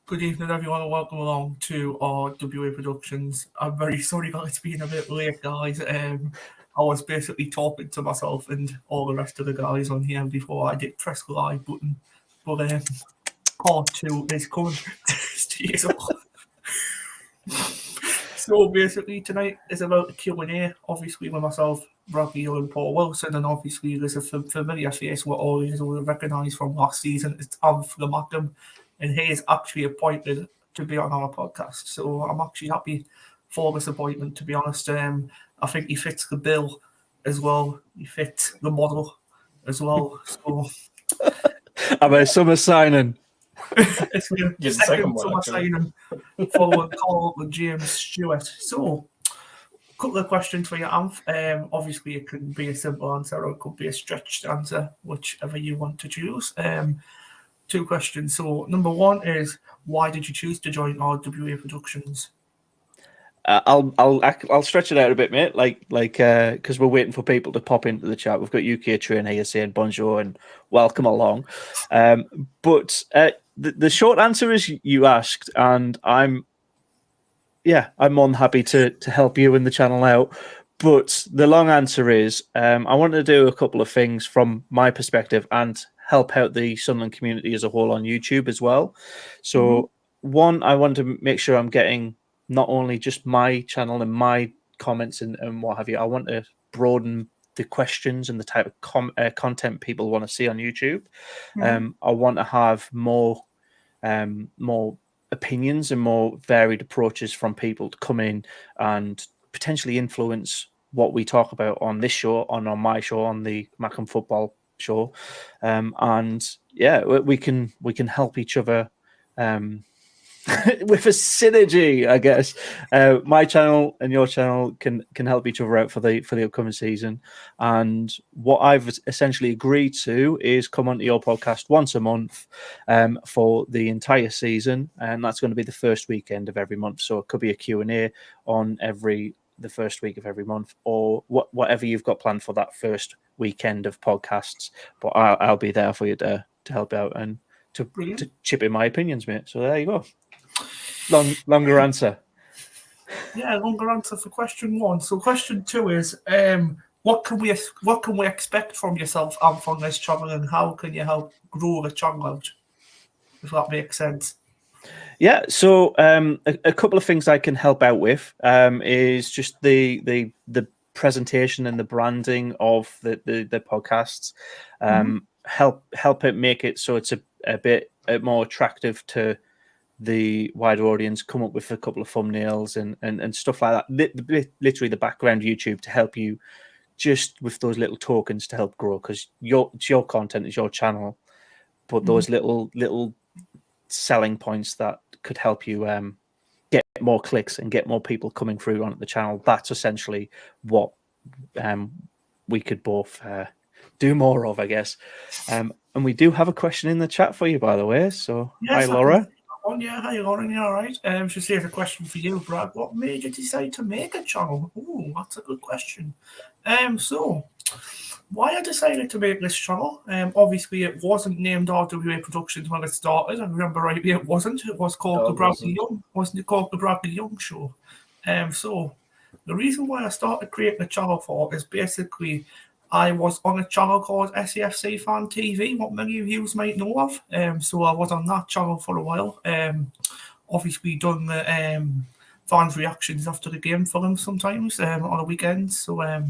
Good evening, everyone, and welcome along to our WA Productions. I'm very sorry that it's been a bit late, guys. I was basically talking to myself and all the rest of the guys on here before I did press the live button. But part two is coming. So basically tonight is about the Q&A, obviously with myself, Bradley Hill and Paul Wilson, and obviously there's a familiar face what all you will recognise from last season. It's Anth the Mackem, and he is actually appointed to be on our podcast. So I'm actually happy for this appointment, to be honest. I think he fits the bill as well. He fits the model as well. So I'm a summer signing. It's the second summer signing following Carl and James Stewart. So, a couple of questions for you, Anth. Obviously, it can be a simple answer or it could be a stretched answer, whichever you want to choose. Two questions. So, number one is, why did you choose to join RWA Productions? I'll stretch it out a bit, mate. Because we're waiting for people to pop into the chat. We've got UK Train here saying bonjour and welcome along. But the short answer is you asked, and I'm more than happy to help you and the channel out. But the long answer is I want to do a couple of things from my perspective and help out the Sunderland community as a whole on YouTube as well. So one, I want to make sure I'm getting not only just my channel and my comments and what have you. I want to broaden the questions and the type of content people want to see on YouTube. I want to have more opinions and more varied approaches from people to come in and potentially influence what we talk about on this show, on my show, on the Mackem Football show. And yeah, we can help each other with a synergy, I guess. My channel and your channel can help each other out for the upcoming season. And what I've essentially agreed to is come onto your podcast once a month for the entire season, and that's going to be the first weekend of every month. So it could be a Q&A on the first week of every month, or whatever you've got planned for that first weekend of podcasts. But I'll be there for you to help out and to chip in my opinions, mate. So there you go. Longer answer. Yeah, longer answer for question one. So question two is, what can we expect from yourself and from this channel, and how can you help grow the channel out, if that makes sense? Yeah, so a couple of things I can help out with is just the presentation and the branding of the podcasts. Help it make it so it's a bit more attractive to the wider audience, come up with a couple of thumbnails and stuff like that. Literally the background YouTube to help you just with those little tokens to help grow, because it's your content, it's your channel, but those little selling points that could help you get more clicks and get more people coming through onto the channel. That's essentially what we could both do more of, I guess. And we do have a question in the chat for you, by the way. So yes, hi, Laura. Yeah, hi, Lauren. You all right? She says a question for you, Brad. What made you decide to make a channel? Oh, that's a good question. So why I decided to make this channel? Obviously, it wasn't named RWA Productions when it started. I remember rightly, it wasn't. It was called the Bradley Young. Wasn't it called the Bradley Young Show? So the reason why I started creating a channel for is basically I was on a channel called SAFC Fan TV, what many of you might know of. So I was on that channel for a while. Obviously done the fans' reactions after the game for them sometimes on the weekends. So I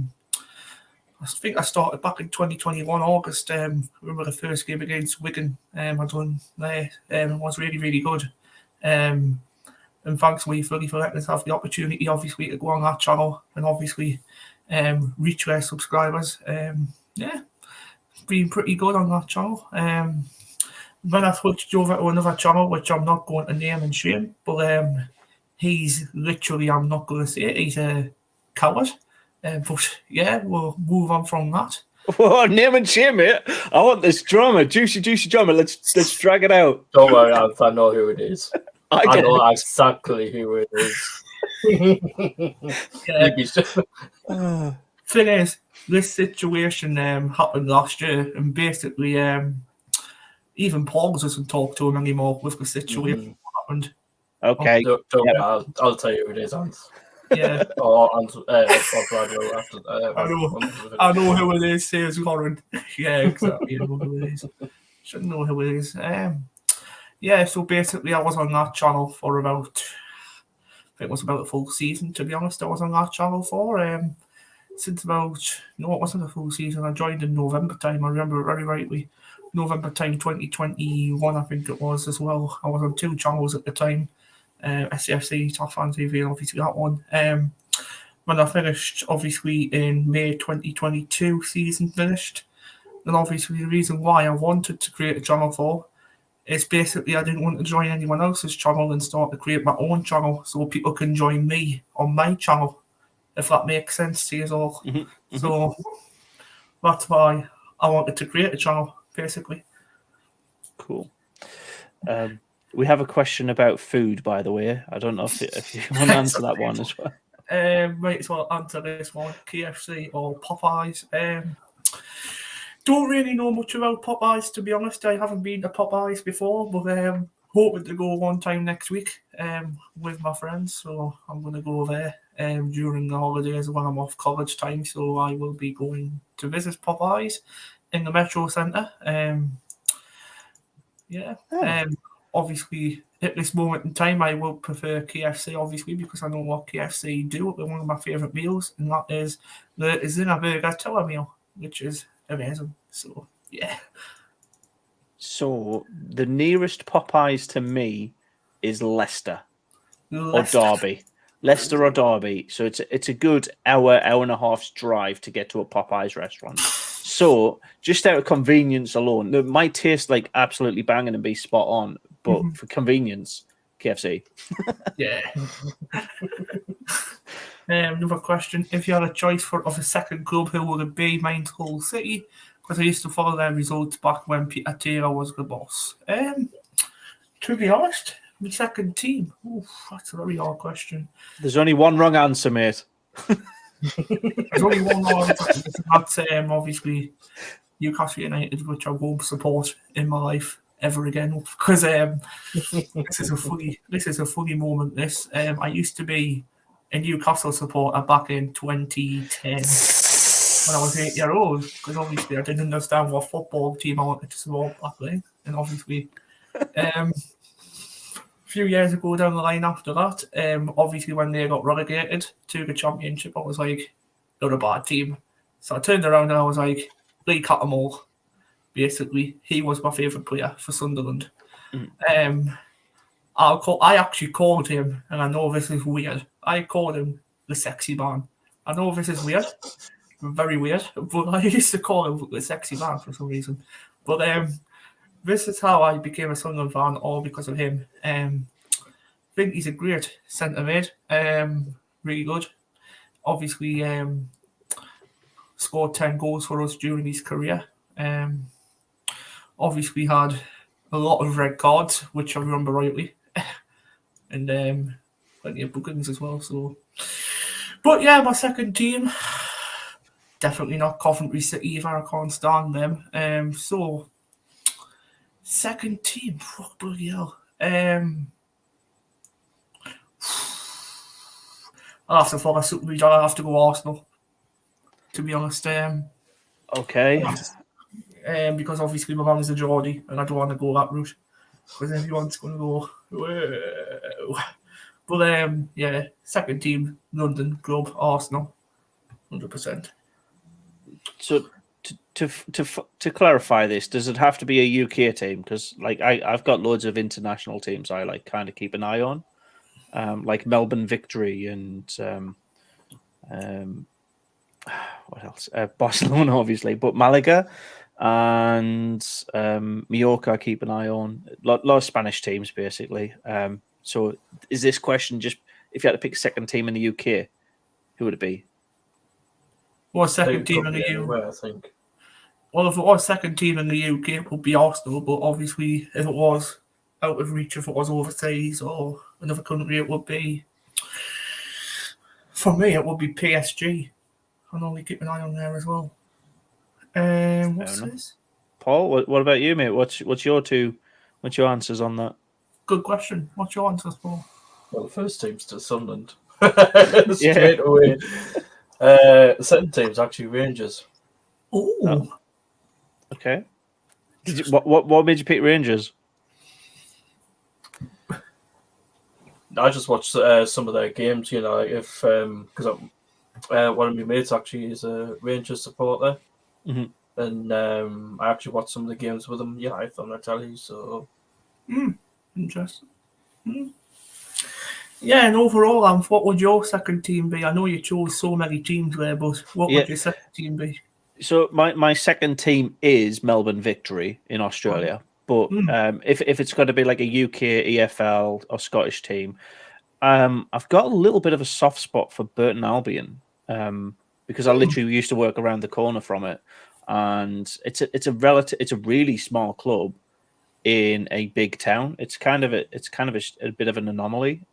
think I started back in 2021, August. I remember the first game against Wigan I done there. It was really, really good. And thanks to Fully for letting us have the opportunity, obviously, to go on that channel and obviously reach their subscribers. Yeah, it's been pretty good on that channel. Then I switched over to another channel, which I'm not going to name and shame, but he's literally, I'm not going to say it, he's a coward. But yeah, we'll move on from that. Oh, name and shame, mate. I want this drama, juicy drama. Let's drag it out. Don't worry, I know who it is. I know exactly who it is. Thing is, this situation happened last year, and basically even Paul doesn't talk to him anymore with the situation happened. Okay. Don't worry, I'll tell you who it is, Anth. Yeah. Or Brad will after. I know who it is, says Lauren. Yeah, exactly. I know who it is. Should know who it is. Yeah, so basically I was on that channel for about, I think it was about a full season, to be honest. I was on that channel for since about, no, it wasn't a full season. I joined in November time. I remember it very rightly. November time 2021, I think it was as well. I was on 2 channels at the time. SCFC, Top Fan TV, and obviously that one. When I finished, obviously in May 2022, season finished. And obviously the reason why I wanted to create a channel for is basically I didn't want to join anyone else's channel and start to create my own channel so people can join me on my channel, if that makes sense to you all. So that's why I wanted to create a channel, basically. Cool. We have a question about food, by the way. I don't know if you want to answer that one as well. Right, so I'll answer this one. KFC or Popeyes? Don't really know much about Popeyes, to be honest. I haven't been to Popeyes before, but hoping to go one time next week with my friends. So I'm going to go there during the holidays when I'm off college time. So I will be going to visit Popeyes in the Metro Centre. Obviously, at this moment in time, I will prefer KFC, obviously, because I know what KFC do. They're one of my favourite meals, and that is the Zinger Burger Tower meal, which is amazing. So, yeah. So, the nearest Popeyes to me is Leicester. Or Derby. Leicester or Derby. So, it's a good hour and a half's drive to get to a Popeyes restaurant. So, just out of convenience alone, it might taste like absolutely banging and be spot on, but for convenience, KFC. Yeah. Another question. If you had a choice of a second club, who would it be? Mine's Hull City, because I used to follow their results back when Peter Taylor was the boss. To be honest, my second team. Oof, that's a very hard question. There's only one wrong answer, mate. There's only one more. That's obviously Newcastle United, which I won't support in my life ever again, because this is a funny moment. This I used to be a Newcastle supporter back in 2010 when I was 8 years old, because obviously I didn't understand what football team I wanted to support back then, and obviously a few years ago down the line after that, obviously when they got relegated to the Championship, I was like, they're a bad team. So I turned around and I was like, Lee Cattermole, basically, he was my favourite player for Sunderland. I actually called him, and I know this is weird, I called him the sexy man. I know this is weird, very weird, but I used to call him the sexy man for some reason. But this is how I became a Sunderland fan, all because of him. I think he's a great centre mid, really good. Obviously, scored 10 goals for us during his career. Obviously had a lot of red cards, which I remember rightly, and plenty of bookings as well. So, but yeah, my second team, definitely not Coventry City either. I can't stand them. So second team, fuck bloody hell. I'll have to follow Super League. I'll have to go Arsenal, to be honest. Okay. Because obviously my mum's a Geordie and I don't want to go that route because everyone's going to go, whoa. But yeah, second team, London club, Arsenal, 100%. So to clarify this, does it have to be a UK team? Because like I've got loads of international teams I like kind of keep an eye on, like Melbourne Victory and what else? Barcelona, obviously, but Malaga and Mallorca I keep an eye on. A lot of Spanish teams, basically. So is this question just if you had to pick a second team in the UK, who would it be? What second team in the UK? I think. Well, if it was second team in the UK, it would be Arsenal. But obviously, if it was out of reach, if it was overseas or another country, it would be. For me, it would be PSG. I normally keep an eye on there as well. What's this? Paul, what about you, mate? What's your answers on that? good question. What's your answer for? Well, the first team's to Sunderland. Yeah. Straight away. The second team's actually Rangers. Oh, Okay. Did you, what made you pick Rangers? I just watched some of their games, you know, if because one of my mates actually is a Rangers supporter, Mhm. and I actually watched some of the games with him. Yeah, I found that telly. So interesting. Yeah, and overall, what would your second team be? I know you chose so many teams there, but what Yeah. would your second team be? So my second team is Melbourne Victory in Australia, but if it's going to be like a UK EFL or Scottish team, I've got a little bit of a soft spot for Burton Albion because I literally used to work around the corner from it, and it's a really small club in a big town. It's kind of a bit of an anomaly.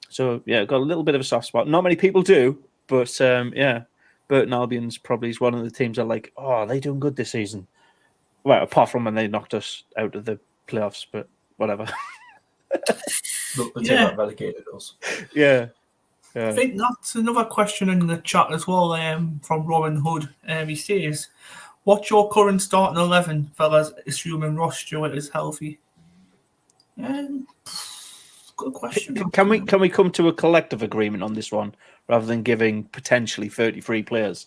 So yeah, got a little bit of a soft spot. Not many people do, but yeah, Burton Albion's probably is one of the teams I like. Oh, are they doing good this season? Well, apart from when they knocked us out of the playoffs, but whatever. the team that relegated us. Yeah. I think that's another question in the chat as well from Robin Hood. He says, what's your current starting 11, fellas, assuming Ross Stewart is healthy? Good question. Can we come to a collective agreement on this one rather than giving potentially 33 players?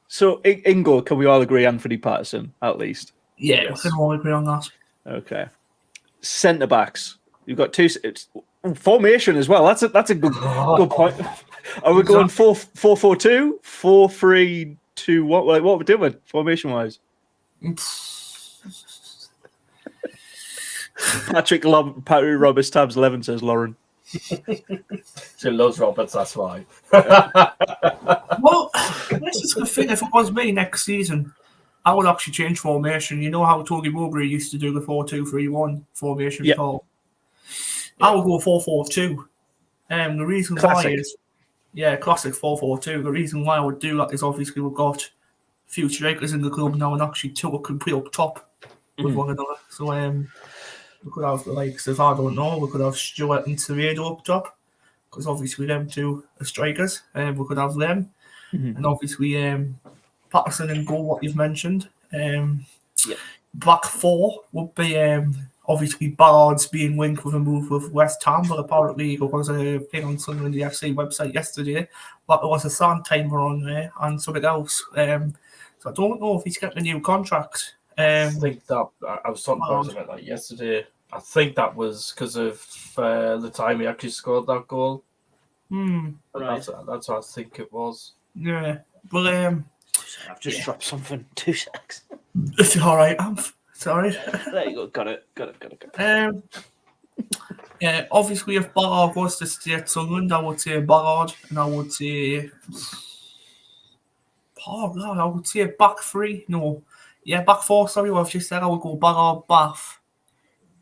So in goal, can we all agree Anthony Patterson at least? Yeah, Yes. we can all agree on that. Okay. Centre backs. You've got two formation as well. That's a good point. Are we going 4-4-2, 4-3-2? What we're doing formation wise? Patrick Roberts tabs 11 says Lauren. She loves Roberts, that's why. Well, this is the thing. If it was me next season, I would actually change formation. You know how Toby Mowbray used to do the 4-2-3-1 formation call? I would go 4-4-2. The reason why is, classic 4-4-2. The reason why I would do that is obviously we've got a few strikers in the club now, and actually two can play up top with one another. So we could have the likes of, I don't know, we could have Stewart and Seredo up top, because obviously them two are strikers. We could have them, and obviously Patterson and goal, what you've mentioned. Back four would be obviously Ballard's being linked with a move with West Ham, but apparently there was a thing on some of the FC website yesterday that there was a sand timer on there and something else. So I don't know if he's getting a new contract. I think that I was talking about that yesterday. I think that was because of the time he actually scored that goal. Right. That's what I think it was. Yeah, but I've just dropped something. 2 seconds. It's all right, Anth. Sorry. There you go. Got it. Yeah, obviously, if Ballard was to stay at Sunderland, I would say Ballard, and I would say I would say back three. No, back four. Sorry, what I've just said. I would go Ballard, Bath,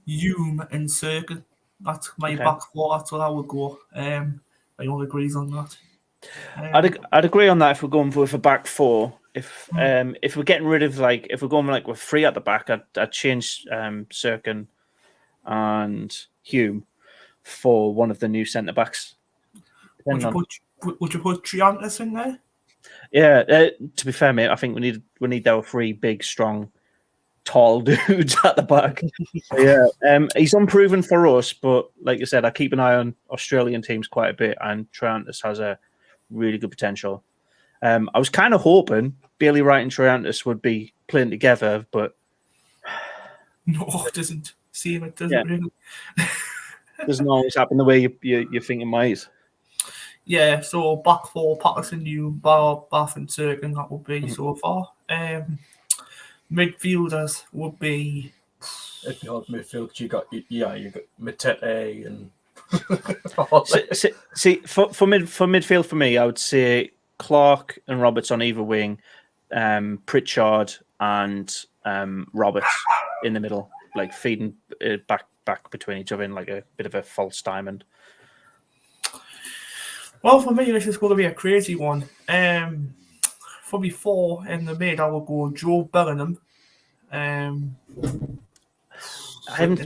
Hume, and Circle. That's my back four. That's what I would go. Anyone agrees on that? I'd agree on that if we're going with a back four. If we're getting rid of if we're going with three at the back, I'd change Sirkin and Hume for one of the new centre backs. Would you put Triantis in there? Yeah. To be fair, mate, I think we need our three big, strong, tall dudes at the back. He's unproven for us, but like you said, I keep an eye on Australian teams quite a bit, and Triantis has a really good potential. I was kind of hoping Bailey Wright and Triantis would be playing together, but no, it doesn't seem it doesn't really. Doesn't always happen the way you think it might. Yeah, so back four, Patterson, Hume, Bath and Sirkin, that would be so far. Midfielders would be. If you had midfield, you got Matete and. See, for midfield for me, I would say Clark and Roberts on either wing, Pritchard and Roberts in the middle, like feeding back between each other in like a bit of a false diamond. Well, for me, this is going to be a crazy one. For me, four in the mid, I will go Joe Bellingham,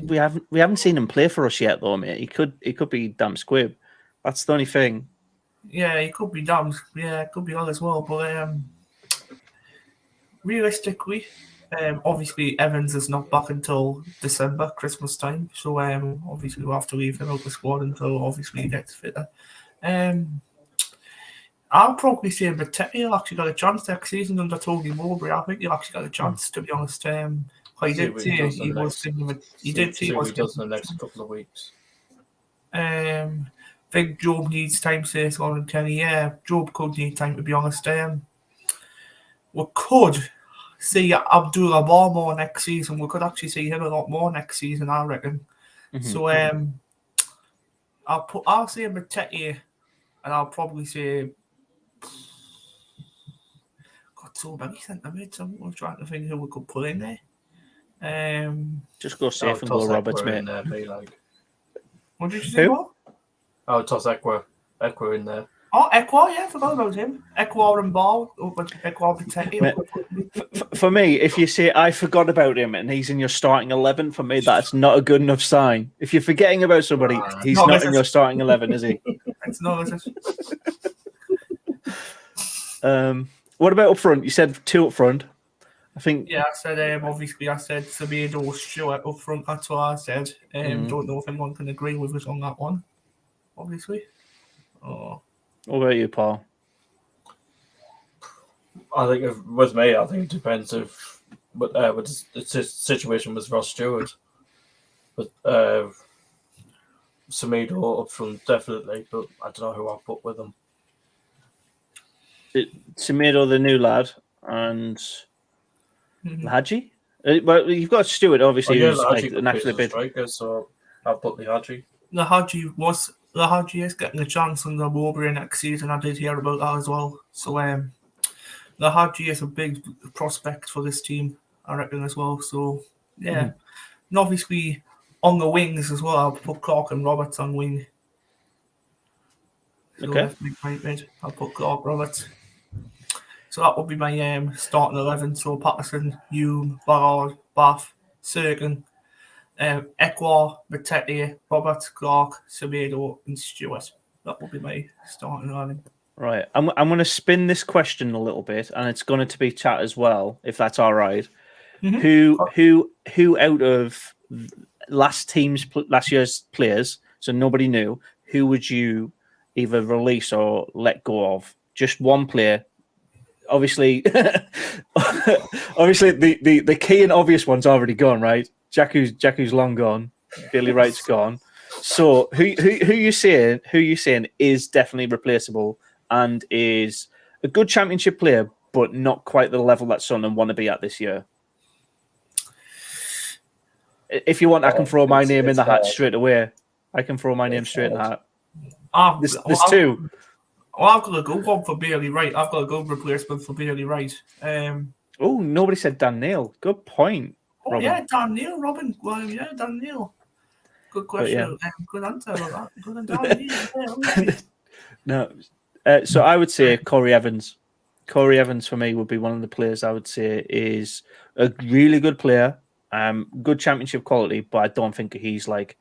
We haven't seen him play for us yet, though, mate. He could be damn squib. That's the only thing. Yeah, he could be damn. Yeah, it could be all as well. But realistically, obviously Evans is not back until December, Christmas time. So obviously we'll have to leave him out the squad until obviously he gets fitter. I'll probably say Matete will actually got a chance next season under Tony Mowbray. I think he'll actually got a chance, to be honest. He did say he was thinking of it. He did say he was does in the next couple of weeks. I think Job needs time, says Lauren Kenny. Yeah, Job could need time, to be honest. We could see Abdullah Bar more next season. We could actually see him a lot more next season, I reckon. So I'll say Matete, and I'll probably say got so many centre mids. I'm trying to think who we could put in there. Just go safe and go Roberts, mate. What did you say? What? I would toss Equa in there. Oh, Equa, yeah, I forgot about him. Equa and Ball, Equa Matete. For me, if you say I forgot about him and he's in your starting 11, for me that's not a good enough sign. If you're forgetting about somebody, he's not in your starting 11, is he? It's not, is it? What about up front? You said 2 up front. I think. Yeah, I said obviously I said Semedo, Stewart up front. That's what I said. Don't know if anyone can agree with us on that one. Obviously. Oh. What about you, Paul? I think with me, I think it depends if with the situation with Ross Stewart. But Semedo up front definitely, but I don't know who I'll put with him. Semedo, the new lad, and Hadji. Well, you've got Stewart, obviously, who's like an absolute bit striker, so I'll put the Hadji. The Hadji is getting a chance under Mowbray next season. I did hear about that as well. So the Hadji is a big prospect for this team, I reckon, as well. So yeah, and obviously on the wings as well, I'll put Clark and Roberts on wing. So okay. I'll put Clark, Roberts. So that would be my starting 11. So Patterson, Hume, Ballard, Bath, Serkin, Equa, Matete, Roberts, Clark, Semedo, and Stewart. That would be my starting 11. Right. I'm going to spin this question a little bit, and it's going to be chat as well, if that's all right. Who out of last year's players, so nobody knew, who would you either release or let go of? Just one player. Obviously, the key and obvious one's already gone, right? Jacku's long gone. Billy Wright's gone. So who you saying is definitely replaceable and is a good championship player, but not quite the level that Sunderland want to be at this year? If you want, I can throw my name in the hat straight away. I can throw my name straight in the hat. There's 2. Well, I've got a good one for Bailey Wright. I've got a good replacement for Bailey Wright. Nobody said Dan Neil. Good point. Oh, Robin. Yeah, Dan Neil, Robin. Well, yeah, Dan Neil. Good question. Good answer about that. Good Dan Neil. No. So I would say Corey Evans. Corey Evans for me would be one of the players I would say is a really good player, good championship quality, but I don't think he's like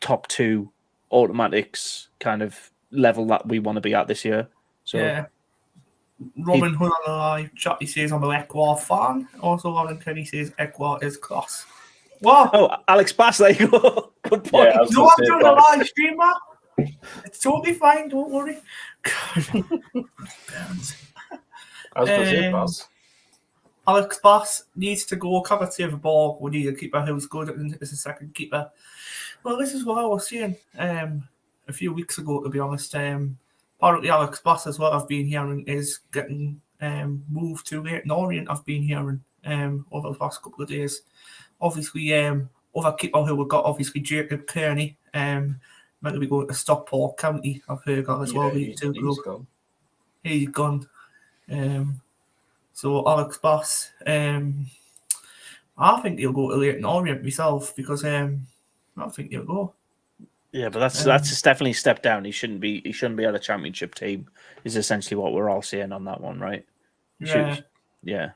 top 2 automatics kind of level that we want to be at this year. So yeah. Robin Hood on the live chat, he says I'm an Equa fan. Also, Lauren Kenny says Equa is class. What? Oh, Alex Bass, there you go. Good point. Yeah, no, I'm doing a live stream, man. It's totally fine, don't worry. I was going to say Bass. Alex Bass needs to go. Can't save the ball. We need a keeper who's good as a second keeper. Well, this is what I was saying a few weeks ago, to be honest. Apparently Alex Bass as well, I've been hearing, is getting moved to Leyton Orient, I've been hearing over the past couple of days. Obviously, other keeper who we've got, obviously Jacob Kearney, meant to be going to Stockport County, I've heard that as well. He's gone. He's gone. So Alex Bass, I think he'll go to Leyton Orient myself, because I think he'll go. Yeah, but that's definitely a step down. He shouldn't be at a championship team. Is essentially what we're all saying on that one, right? Yeah. Yeah.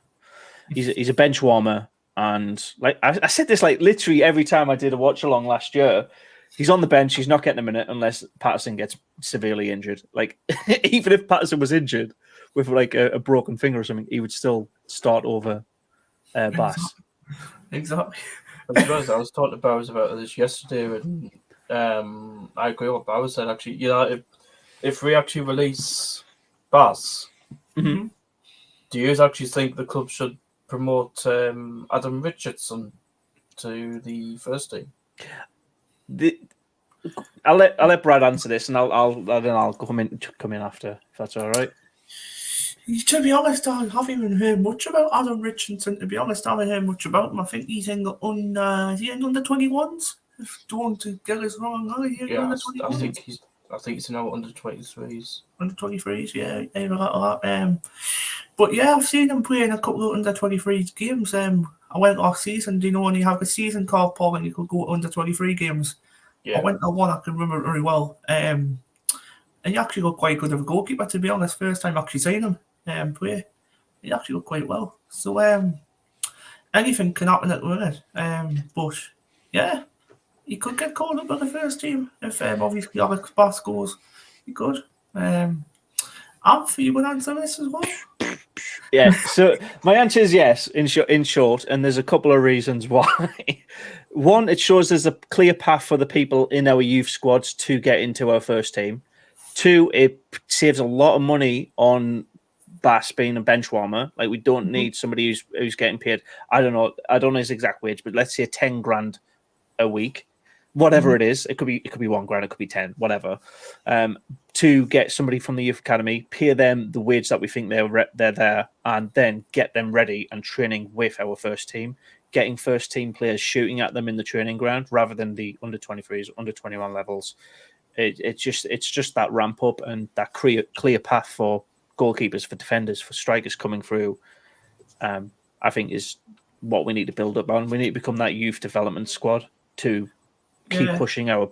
He's a bench warmer, and like I said this like literally every time I did a watch along last year. He's on the bench. He's not getting a minute unless Patterson gets severely injured. Like even if Patterson was injured with like a broken finger or something, he would still start over Bass. Exactly. To be honest, I was talking to Bowers about this yesterday, and I agree with Bowers said. Actually, if we actually release Bass, Mm-hmm. do you actually think the club should promote Adam Richardson to the first team? I'll let Brad answer this, and I'll come in after if that's all right. To be honest, I haven't even heard much about Adam Richardson. To be honest, I haven't heard much about him. I think he's in under 21s. Don't get us wrong. Yeah, I think he's now under 23s. Under 23s, yeah, either that or that. But yeah, I've seen him play in a couple of under 23s games. I went last season. Do you know when you have a season called Paul and you could go to under 23 games? Yeah. I went to one. I can remember very well. And he actually got quite good of a goalkeeper. To be honest, first time actually seeing him play, he actually looked quite well. So anything can happen at the minute. But yeah, he could get called up by the first team if obviously Alex Bass goes. He could. Anth, you would answer this as well? Yeah, so my answer is yes, in short, and there's a couple of reasons why. One, it shows there's a clear path for the people in our youth squads to get into our first team. Two, it saves a lot of money on Bass being a bench warmer. Like we don't need somebody who's getting paid. I don't know his exact wage, but let's say 10 grand a week. Whatever it is, it could be $1 grand, it could be 10, whatever. To get somebody from the youth academy, pay them the wage that we think they're there, and then get them ready and training with our first team. Getting first team players shooting at them in the training ground rather than the under 23s, under 21 levels. It's just that ramp up and that clear path for goalkeepers, for defenders, for strikers coming through. I think is what we need to build up on. We need to become that youth development squad to keep pushing our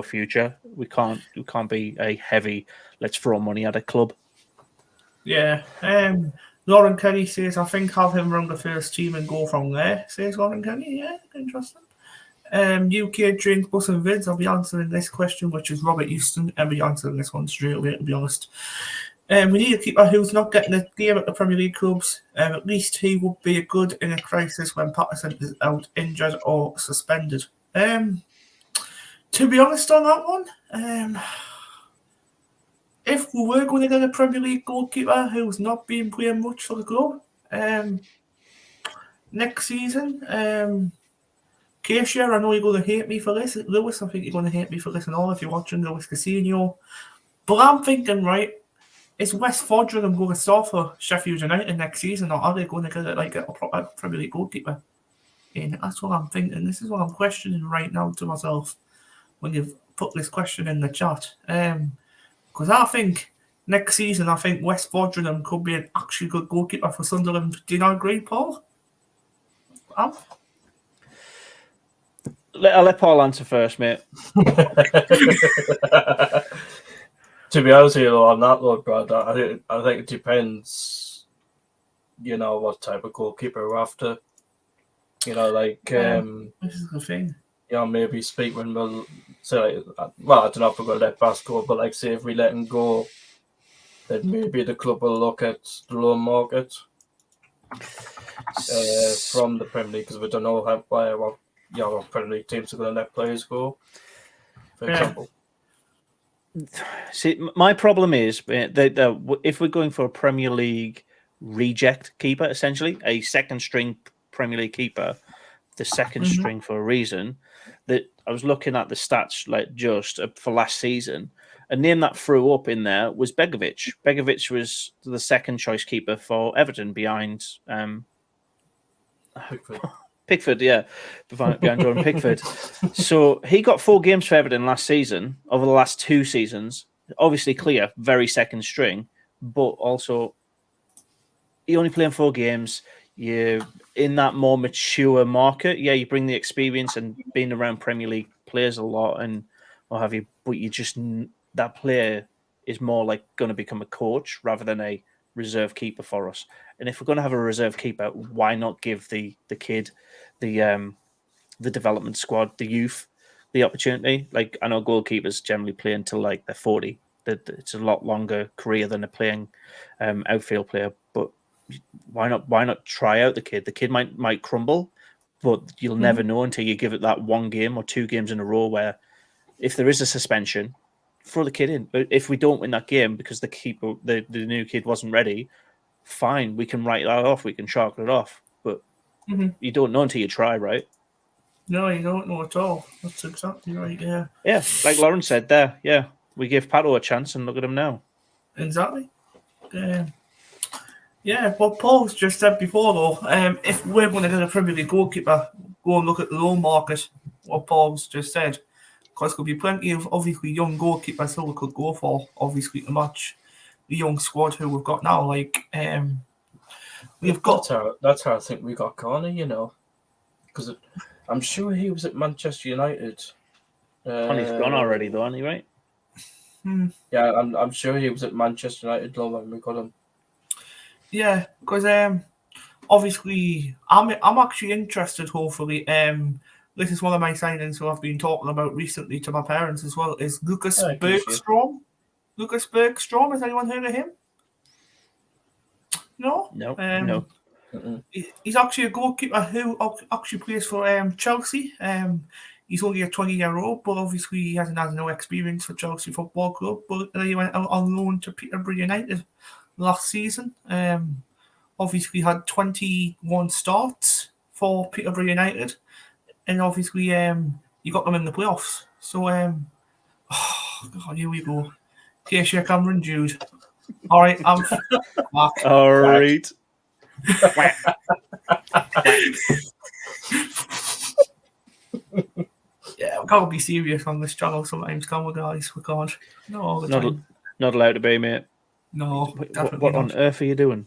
future. We can't be a heavy let's throw money at a club. Yeah. Lauren Kenny says, I think have him run the first team and go from there, says Lauren Kenny. Yeah, interesting. UK Trains, Bus and Vids, I'll be answering this question, which is Robert Houston. I'll be answering this one straight away, to be honest. We need a keeper who's not getting a game at the Premier League clubs. At least he would be good in a crisis when Patterson is out, injured or suspended. To be honest on that one, if we were going to get a Premier League goalkeeper who's not been playing much for the club, next season, Keisha, I know you're going to hate me for this. Lewis, I think you're going to hate me for this and all if you're watching Lewis Casino. But I'm thinking, right, is West Fodringham going to start for Sheffield United next season, or are they going to get a Premier League goalkeeper in? That's what I'm thinking. This is what I'm questioning right now to myself when you've put this question in the chat. Because I think next season, West Fodringham could be an actually good goalkeeper for Sunderland. Do you not agree, Paul? I'll let Paul answer first, mate. To be honest with you, on that note, Brad, I think it depends, what type of goalkeeper we're after. this is the thing. Maybe speak when we'll say, I don't know if we're going to let Bass go, but say if we let him go, then maybe the club will look at the loan market from the Premier League, because we don't know what Premier League teams are going to let players go, for example. See, my problem is that if we're going for a Premier League reject keeper, essentially a second string Premier League keeper, the second string for a reason, that I was looking at the stats just for last season. A name that threw up in there was Begovic. Begovic was the second choice keeper for Everton behind Pickford, yeah, behind Jordan Pickford. So he got 4 games for Everton last season over the last 2 seasons. Obviously clear, very second string, but also he only playing 4 games. You're in that more mature market. Yeah, you bring the experience and being around Premier League players a lot and what have you, but that player is more like going to become a coach rather than a reserve keeper for us. And if we're going to have a reserve keeper, why not give the kid, the development squad, the youth, the opportunity? Like, I know goalkeepers generally play until like they're 40. It's a lot longer career than a playing outfield player. But why not try out the kid? The kid might crumble, but you'll never know until you give it that one game or 2 games in a row where, if there is a suspension, throw the kid in. But if we don't win that game because the new kid wasn't ready, fine, we can write that off. We can chalk it off. But you don't know until you try, right? No, you don't know at all. That's exactly right. Yeah. Yeah, like Lauren said there. Yeah, we gave Pato a chance, and look at him now. Exactly. Yeah, what Paul's just said before, though, if we're going to get a Premier League goalkeeper, go and look at the loan market, what Paul's just said, because there'll be plenty of, obviously, young goalkeepers who we could go for, obviously, to match the young squad who we've got now. Like, we've got... That's how I think we got Connor, you know, because I'm sure he was at Manchester United. And he's gone already, though, isn't he, right? Yeah, I'm sure he was at Manchester United though when we got him. Yeah, because obviously I'm actually interested. Hopefully, this is one of my signings who I've been talking about recently to my parents as well. Is Lucas Bergstrom? Lucas Bergstrom. Has anyone heard of him? No. No. He's actually a goalkeeper who actually plays for Chelsea. He's only a 20-year-old, but obviously he has no experience for Chelsea Football Club. But he went out on loan to Peterborough United last season. Obviously had 21 starts for Peterborough United, and obviously you got them in the playoffs. So God, here we go. Keisha Cameron Jude. All right, I'm back. All right. Yeah, we gotta be serious on this channel sometimes, can't we, guys? We can't. No, all the time. Not allowed to be, mate. No, what on earth are you doing?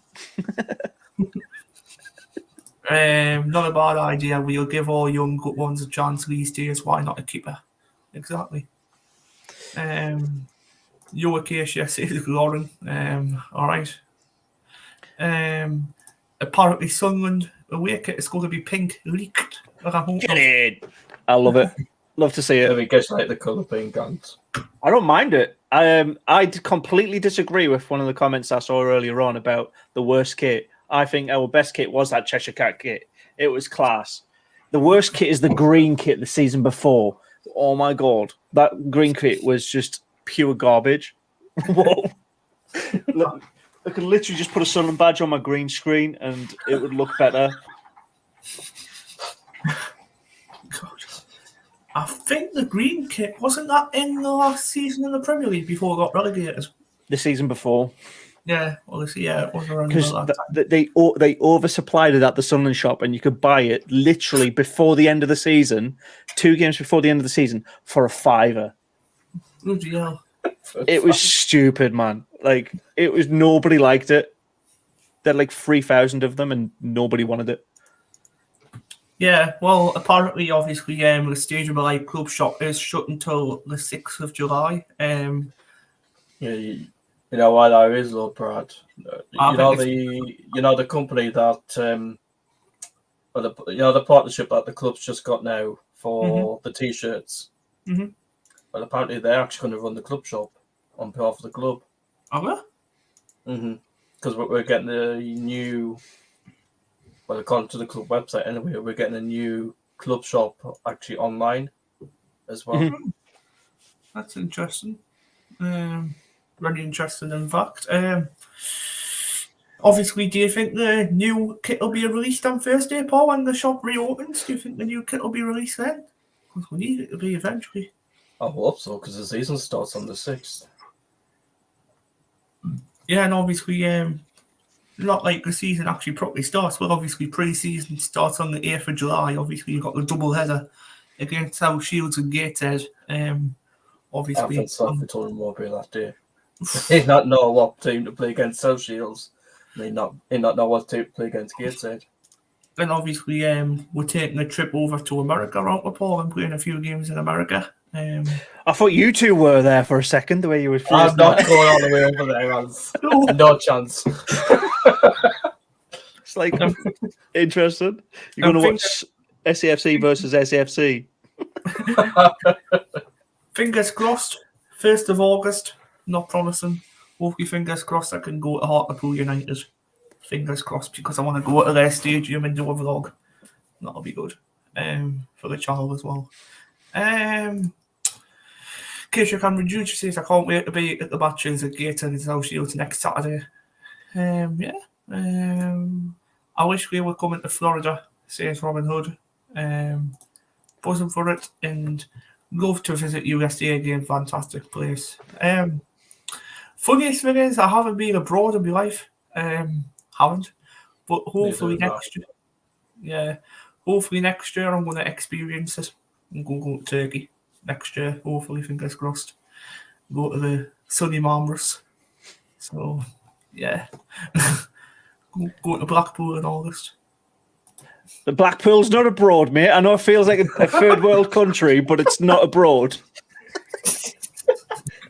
Not a bad idea. We'll give all young good ones a chance these days. Why not a keeper? Exactly. Your case, yes, is Lauren. All right. Apparently, Sunderland away kit is going to be pink leaked. Get it! I love it. Love to see it. If it gets like the colour pink, Anth. I don't mind it. I completely disagree with one of the comments I saw earlier on about the worst kit. I think our best kit was that Cheshire Cat kit. It was class. The worst kit is the green kit the season before. Oh my God. That green kit was just pure garbage. Whoa. Look, I could literally just put a Sunderland badge on my green screen and it would look better. God. I think the green kit, wasn't that in the last season in the Premier League before it got relegated? The season before. Yeah, obviously, yeah, it was around because that time. they oversupplied it at the Sunderland shop, and you could buy it literally before the end of the season, 2 games before the end of the season, for £5. Bloody hell. It was stupid, man. Like, it was, nobody liked it. There like 3,000 of them, and nobody wanted it. Yeah, well, apparently, obviously, the Stadium of Light Club shop is shut until the 6th of July. Yeah, you know why that is, though, Brad. You know the company that the partnership that the club's just got now for the t-shirts. Mm-hmm. Well, apparently they're actually going to run the club shop on behalf of the club. Are they? Because we're getting a new. Well, according to the club website, anyway, we're getting a new club shop actually online as well. Mm-hmm. That's interesting. Very interesting, in fact. Obviously, do you think the new kit will be released on Thursday, Paul, when the shop reopens? Do you think the new kit will be released then? Because we need it to be eventually. I hope so, because the season starts on the 6th. Yeah, and obviously, not like the season actually properly starts, but obviously pre-season starts on the 8th of July. Obviously, you've got the double header against South Shields and Gateshead. Obviously, I think Southampton will be that day. He not know what team to play against South Shields. He not know what team to play against Gateshead. Then obviously we're taking a trip over to America, aren't we, Paul, and playing a few games in America. I thought you two were there for a second, the way you were I'm phrasing not that. going all the way over there, Anth. No. No chance. It's like, interesting. You're I'm going to watch SAFC versus SAFC. Fingers crossed. 1st of August. Not promising. Hopefully, fingers crossed, I can go to Hartlepool United. Fingers crossed, because I want to go to their stadium and do a vlog. That'll be good. For the channel as well. Keisha Cameron Jr. says, I can't wait to be at the matches at Gator South Shields next Saturday. I wish we were coming to Florida, says Robin Hood. Buzzing for it and love to visit USA again. Fantastic place. Funniest thing is, I haven't been abroad in my life. Haven't. But hopefully next year. Yeah. Hopefully next year I'm going to experience it. I'm going to go to Turkey next year. Hopefully, fingers crossed. Go to the sunny Marmaris. So, yeah. Go to Blackpool in August. The Blackpool's not abroad, mate. I know it feels like a third world country, but it's not abroad.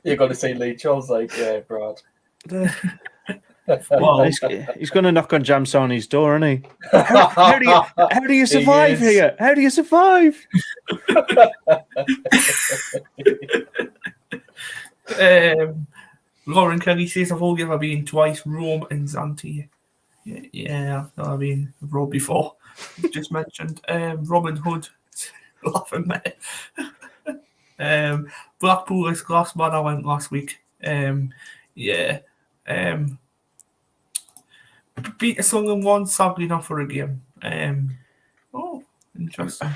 You're going to say Lee Charles, like, yeah, Brad. Well, he's going to knock on Jam Sony's door, isn't he? How do you survive here? How do you survive? Lauren Kelly says, I've only ever been twice, Rome and Zante. Yeah, I've been abroad before. Just mentioned. Robin Hood laughing there. Blackpool is class, man. I went last week. Beat a Sunderland once, sadly not for a game. Interesting.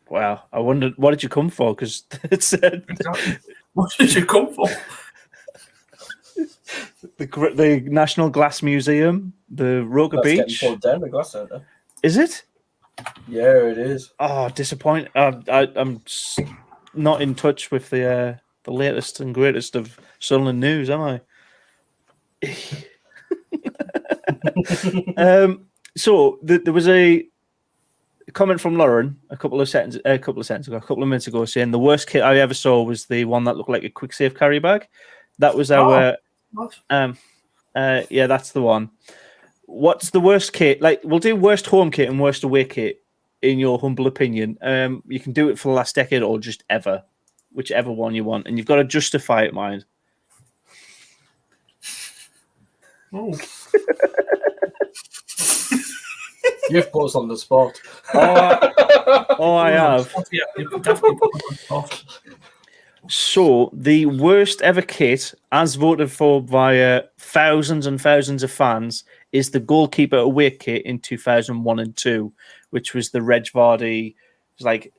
Wow. I wondered, what did you come for? Because it said... Exactly. What did you come for? The National Glass Museum, the Roker Beach. Pulled down the glass centre. Is it? Yeah, it is. Oh, disappointing. I'm not in touch with the latest and greatest of Sunderland news, am I? So there was a comment from Lauren a couple of minutes ago, saying the worst kit I ever saw was the one that looked like a quick safe carry bag. That was our yeah, that's the one. What's the worst kit? Like, we'll do worst home kit and worst away kit in your humble opinion. You can do it for the last decade or just ever, whichever one you want, and you've got to justify it, mind. Oh. You've put us on the spot. I have. Yeah, you've definitely put us on the spot. So, the worst ever kit, as voted for by thousands and thousands of fans, is the goalkeeper away kit in 2001 and 2, which was the Reg Vardy, like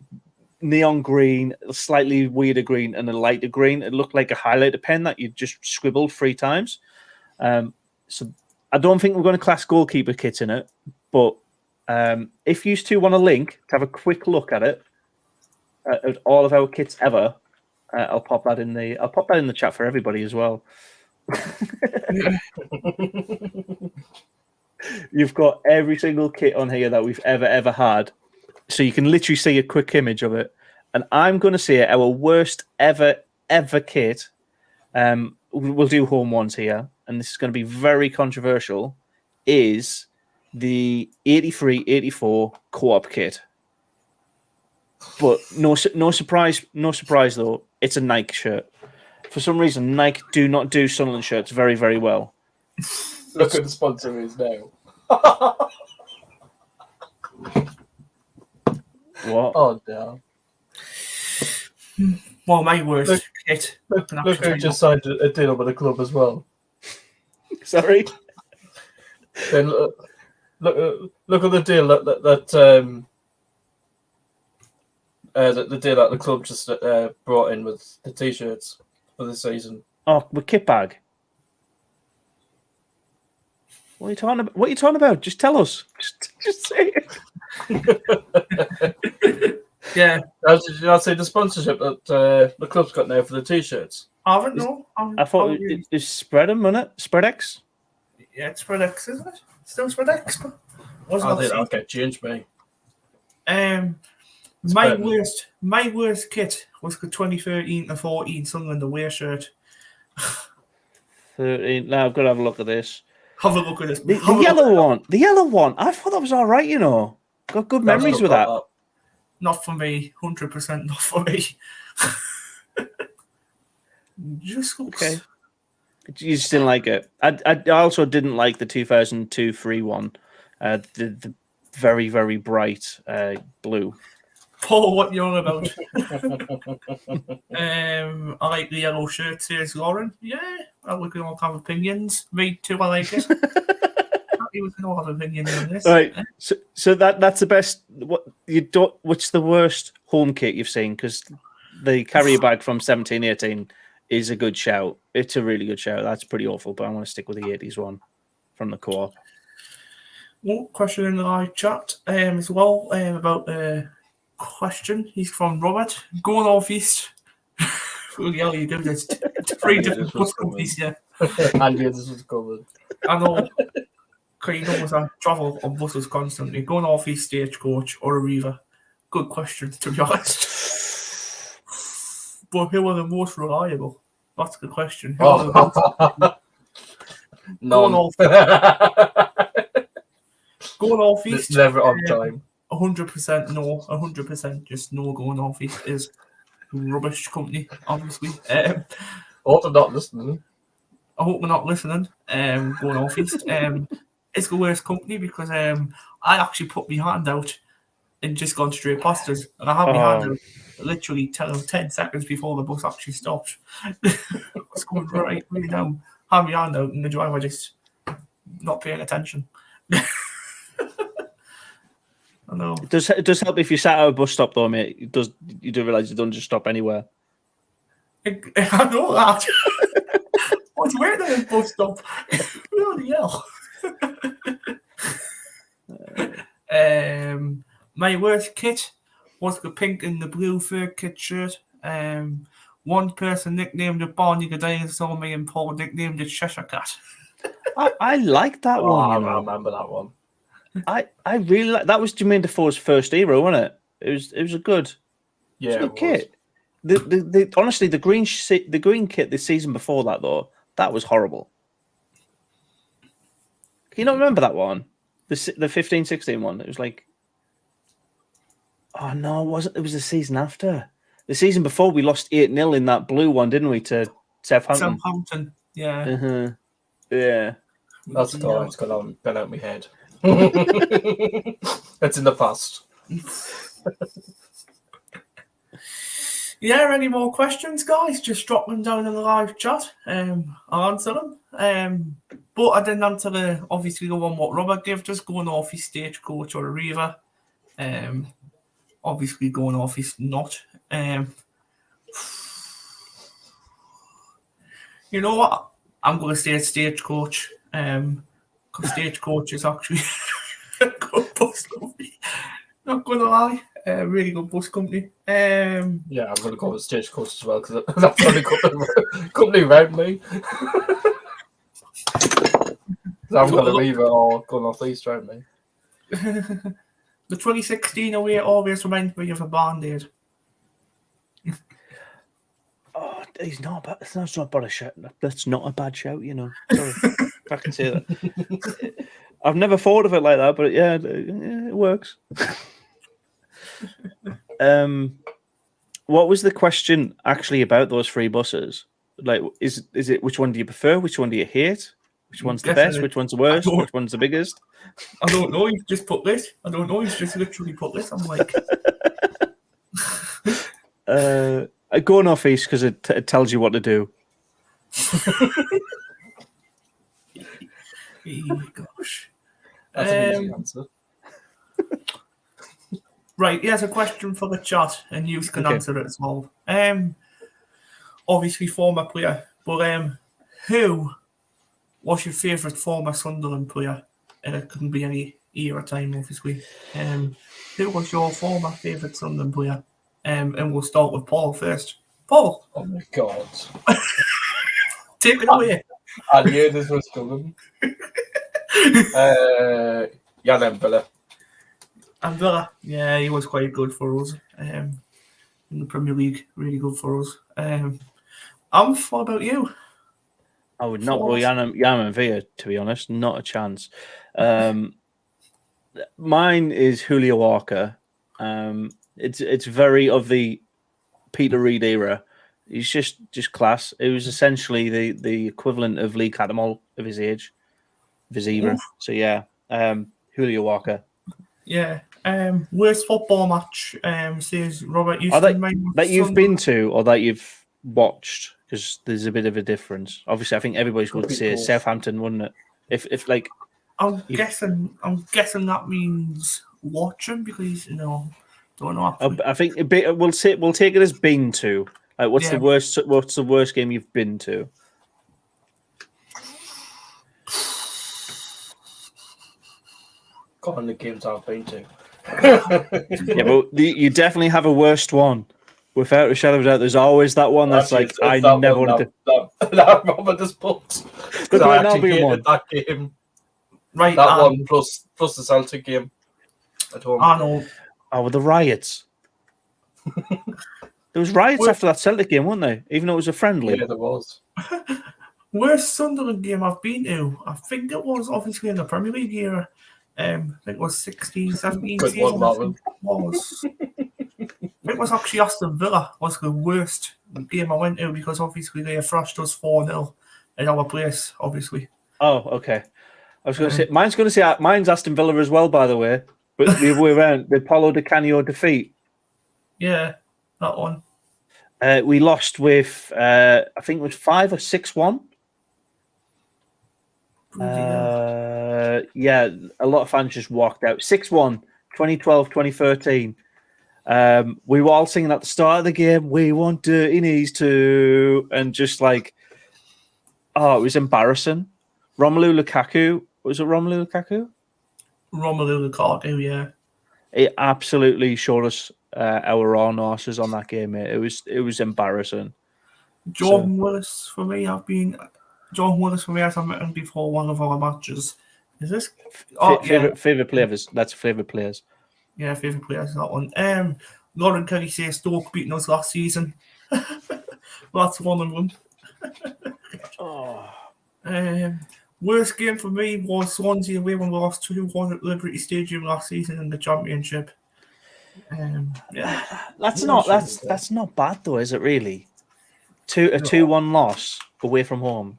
neon green, slightly weirder green, and a lighter green. It looked like a highlighter pen that you just scribbled 3 times. So, I don't think we're going to class goalkeeper kits in it, but if you two want a link to have a quick look at it, at all of our kits ever, I'll pop that in the chat for everybody as well. You've got every single kit on here that we've ever had, so you can literally see a quick image of it. And I'm going to say our worst ever kit. We'll do home ones here, and this is going to be very controversial. Is the 83-84 co-op kit? But no surprise though. It's a Nike shirt. For some reason, Nike do not do Sunderland shirts very, very well. Look at the sponsor is now. What? Oh, no. Well, my worst kit. Look who just signed a deal with the club as well. Sorry? Then look at the deal that the deal that the club just brought in with the t-shirts for the season. Oh, with kit bag. What are you talking about? Just tell us. Just say it. Yeah. Did you not say the sponsorship that the club's got now for the t-shirts? I don't know. I thought it was Spread'em, wasn't it? Spreadex? Yeah, it's Spreadex, isn't it? Still Spreadex. I'll get changed, mate. My worst kit was the 2013-14 Sunderland away shirt. 13. Now I've got to have a look at this. Have a look at this. The yellow one. The yellow one. I thought that was all right, you know. Got good memories with that. Not for me. 100% not for me. Just looks... Okay. You just didn't like it. I also didn't like the 2002-3 one. The very, very bright blue. Paul, what you on about? I like the yellow shirt, says Lauren. Yeah, we can all have opinions. Me too, I like it. We can all have opinions on this. Right. So that's the best. What's the worst home kit you've seen? Because the carrier bag from 17-18 is a good shout. It's a really good shout. That's pretty awful, but I want to stick with the 80s one from the co-op. One question in the live chat as well about question. He's from Robert. Going off east. Yeah, you do this. 3 different bus companies, yeah. And this was covered. I know. Because you know, I travel on buses constantly. Going off east, Stagecoach or Arriva. Good question, to be honest. But who are the most reliable? That's the question. Who are the most... Going off east. Never on time. 100% no. 100% just no. Going off east is rubbish company, obviously. I hope they're not listening. I hope they're not listening. Going off east. It's the worst company because I actually put my hand out and just gone straight past us. And I had my hand out literally 10 seconds before the bus actually stopped. I was going right down. Had my hand out and the driver just not paying attention. I know. It does help if you sat at a bus stop, though, mate. You do realise you don't just stop anywhere. I know that. What's weird at a bus stop? Bloody hell. My worst kit was the pink and the blue fur kit shirt. One person nicknamed it Barney the Dinosaur, me and Paul nicknamed it Cheshire Cat. I liked that one. I You know? remember that one. I really like that. Was Jermaine Defoe's first hero, wasn't it? It was a good, kit. Honestly, the green kit this season before that though, that was horrible. Can you not remember that one? The 15-16 one. It was like, oh no, it wasn't. It was the season after. The season before we lost 8-0 in that blue one, didn't we? To Southampton. Southampton, yeah. Uh-huh. Yeah. That's gone. It's gone out my head. It's in the past. Yeah, any more questions, guys? Just drop them down in the live chat. I'll answer them. But I didn't answer the one what Robert gave, just going off his Stagecoach or Arriva. Obviously going off his not. You know what? I'm going to say Stagecoach. Because Stagecoach is actually a good bus company. Not going to lie. Really good bus company. Yeah, I'm going to go with Stagecoach as well because that's the only company around me. I'm going to leave it all going off east around me. The 2016 away always reminds me of a Band-Aid. Oh, he's not bad. That's not bad a shout. That's not a bad shout, you know. Sorry, if I can say that. I've never thought of it like that, but yeah, it works. What was the question actually about those 3 buses? Like, is it which one do you prefer? Which one do you hate? Which one's the best? Which one's the worst? Which one's the biggest? I don't know. He's just put this. I don't know. He's just literally put this. I'm like, going off east because it tells you what to do. Gosh. That's an easy answer. Right, here's a question for the chat, and you can answer it as well. Obviously, former player, but who was your favourite former Sunderland player? And it couldn't be any era time, obviously. Who was your former favourite Sunderland player? And we'll start with Paul first. Paul. Oh my God. Take it away. I knew this was coming. Jan Villa. And Villa, yeah, he was quite good for us in the Premier League. Really good for us. What about you? I would not go Forwards? Jan and Villa, to be honest. Not a chance. Mine is Julio Walker. It's very of the Peter Reid era. He's just class. It was essentially the equivalent of Lee Cattermole of his age, of his era. Oof. So yeah, Julio Walker. Yeah. Worst football match, says Robert Are Houston. that you've been to or that you've watched? Because there's a bit of a difference. Obviously, I think everybody would say both. Southampton, wouldn't it? If like, I'm guessing that means watching because don't know actually. I think we'll take it as been to. Like, what's Yeah. the worst game you've been to? God, the games I've been to. Yeah, but you definitely have a worst one. Without a shadow of a doubt, there's always that one that's Actually, like, it's I that never one wanted to. that Robert has put. Because I That'll actually be hated one. that game. Right. That one plus the Celtic game at home. I know. Oh, the riots. There was riots after that Celtic game, weren't there? Even though it was a friendly. Yeah, there was. Worst Sunderland game I've been to, I think it was obviously in the Premier League era. I think it was 16, 17 Good season. one, I think it was. I think it was actually Aston Villa was the worst game I went to because obviously they thrashed us 4-0 in our place, obviously. Oh, okay. I was going to say mine's Aston Villa as well, by the way. But the other way around, the Paulo Di Canio defeat. Yeah, that one. We lost with I think it was 5 or 6-1. Yeah, a lot of fans just walked out. 6-1, 2012, 2013. We were all singing at the start of the game, we want dirty knees too. And just like, it was embarrassing. Romelu Lukaku. Was it Romelu Lukaku? Romelu Lukaku, yeah. It absolutely showed us our raw horses on that game, mate. It was embarrassing. Jordan Willis for me, I've met him before one of our matches. Is this favorite players? That's favorite players. Yeah, favourite players, that one. Lauren Kelly says Stoke beating us last season. That's one of them. Worst game for me was Swansea away when we lost 2-1 at Liberty Stadium last season in the Championship. That's not bad though, is it really? A 2-1 loss away from home.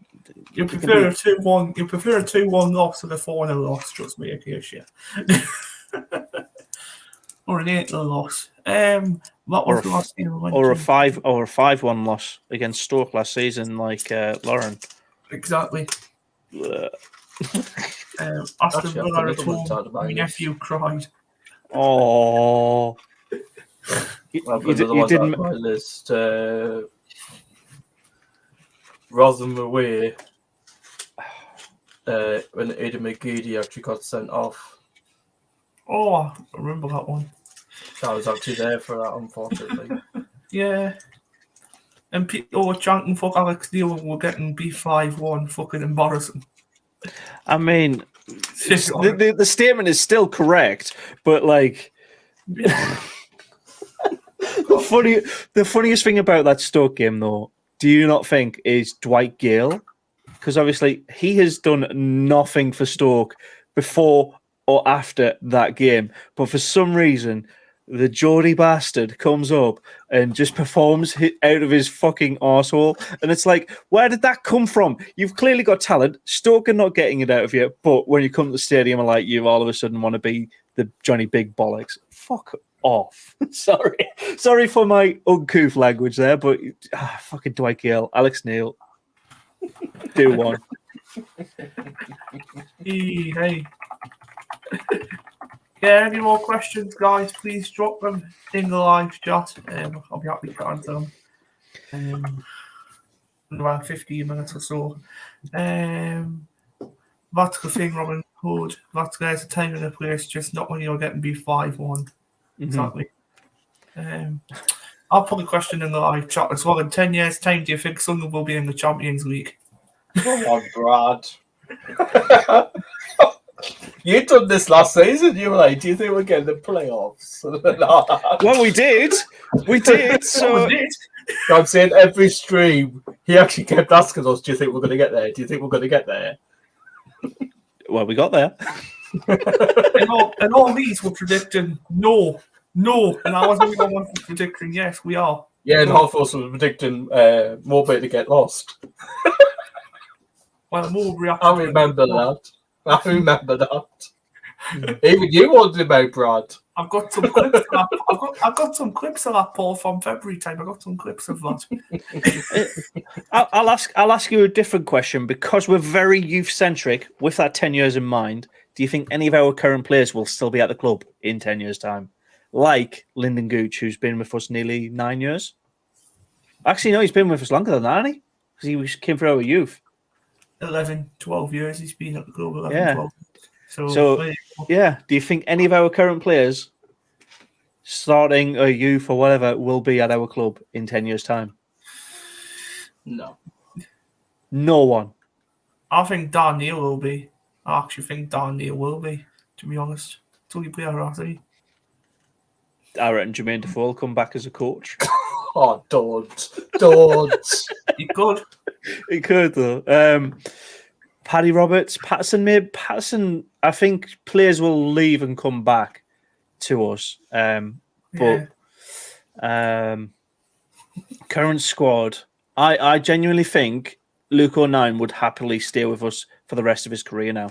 You prefer a 2-1. You prefer a 2-1 loss to the 4-0 loss. Trust me, Acacia. Or an 8-0 loss. What was the last game? Or a 5-1 loss against Stoke last season, like Lauren. Exactly. Aston Villa at home. My nephew cried. Oh. You didn't. My list. Rotherham away. When Aidan McGeady actually got sent off. Oh, I remember that one. I was actually there for that, unfortunately. Yeah. And people were chanting, fuck Alex Neil, and we're getting B5-1. Fucking embarrassing. I mean, the statement is still correct, but like... The funniest thing about that Stoke game, though, do you not think, is Dwight Gale? Because obviously he has done nothing for Stoke before or after that game. But for some reason, the Geordie bastard comes up and just performs out of his fucking arsehole. And it's like, where did that come from? You've clearly got talent. Stoke are not getting it out of you. But when you come to the stadium and like you all of a sudden want to be the Johnny Big Bollocks. Fuck off. Sorry for my uncouth language there, but fucking Dwight Gale, Alex Neil. Do one. Hey. Yeah, any more questions, guys? Please drop them in the live chat. I'll be happy to answer them. In about 15 minutes or so. That's the thing, Robin Hood. That's there's a time and a place, just not when you're getting B5-1. Mm-hmm. Exactly. I'll put a question in the live chat as well. In 10 years' time, do you think Sunderland will be in the Champions League? Come on, Brad. You done this last season. You were like, "Do you think we're getting the playoffs?" Well, we did. We did. So We did. I'm saying every stream, he actually kept asking us, "Do you think we're going to get there? Do you think we're going to get there?" well, we got there. And all these were predicting no, and I wasn't the only one predicting yes, we are. Yeah, and half of us were predicting Mowbray to get lost. Well, Mowbray. I remember that. Even you wanted about Brad. I've got some clips. I've got some clips of that, Paul, from February time. I got some clips of that. I'll ask you a different question because we're very youth centric. With that 10 years in mind, do you think any of our current players will still be at the club in 10 years' time? Like Lyndon Gooch, who's been with us nearly 9 years. Actually, no, he's been with us longer than that, hasn't he? Because he came through our youth. 11, 12 years he's been at the club. 11, Yeah. 12. So, yeah, do you think any of our current players, starting a youth or whatever, will be at our club in 10 years' time? No. No one. I think Dan Neil will be. I actually think Dan Neil will be, to be honest. It's only player, I think. I reckon Jermaine Defoe will come back as a coach. Oh, don't. He could. He could, though. Paddy Roberts, Patterson, I think players will leave and come back to us. But current squad, I genuinely think Luke O'Nien would happily stay with us for the rest of his career now.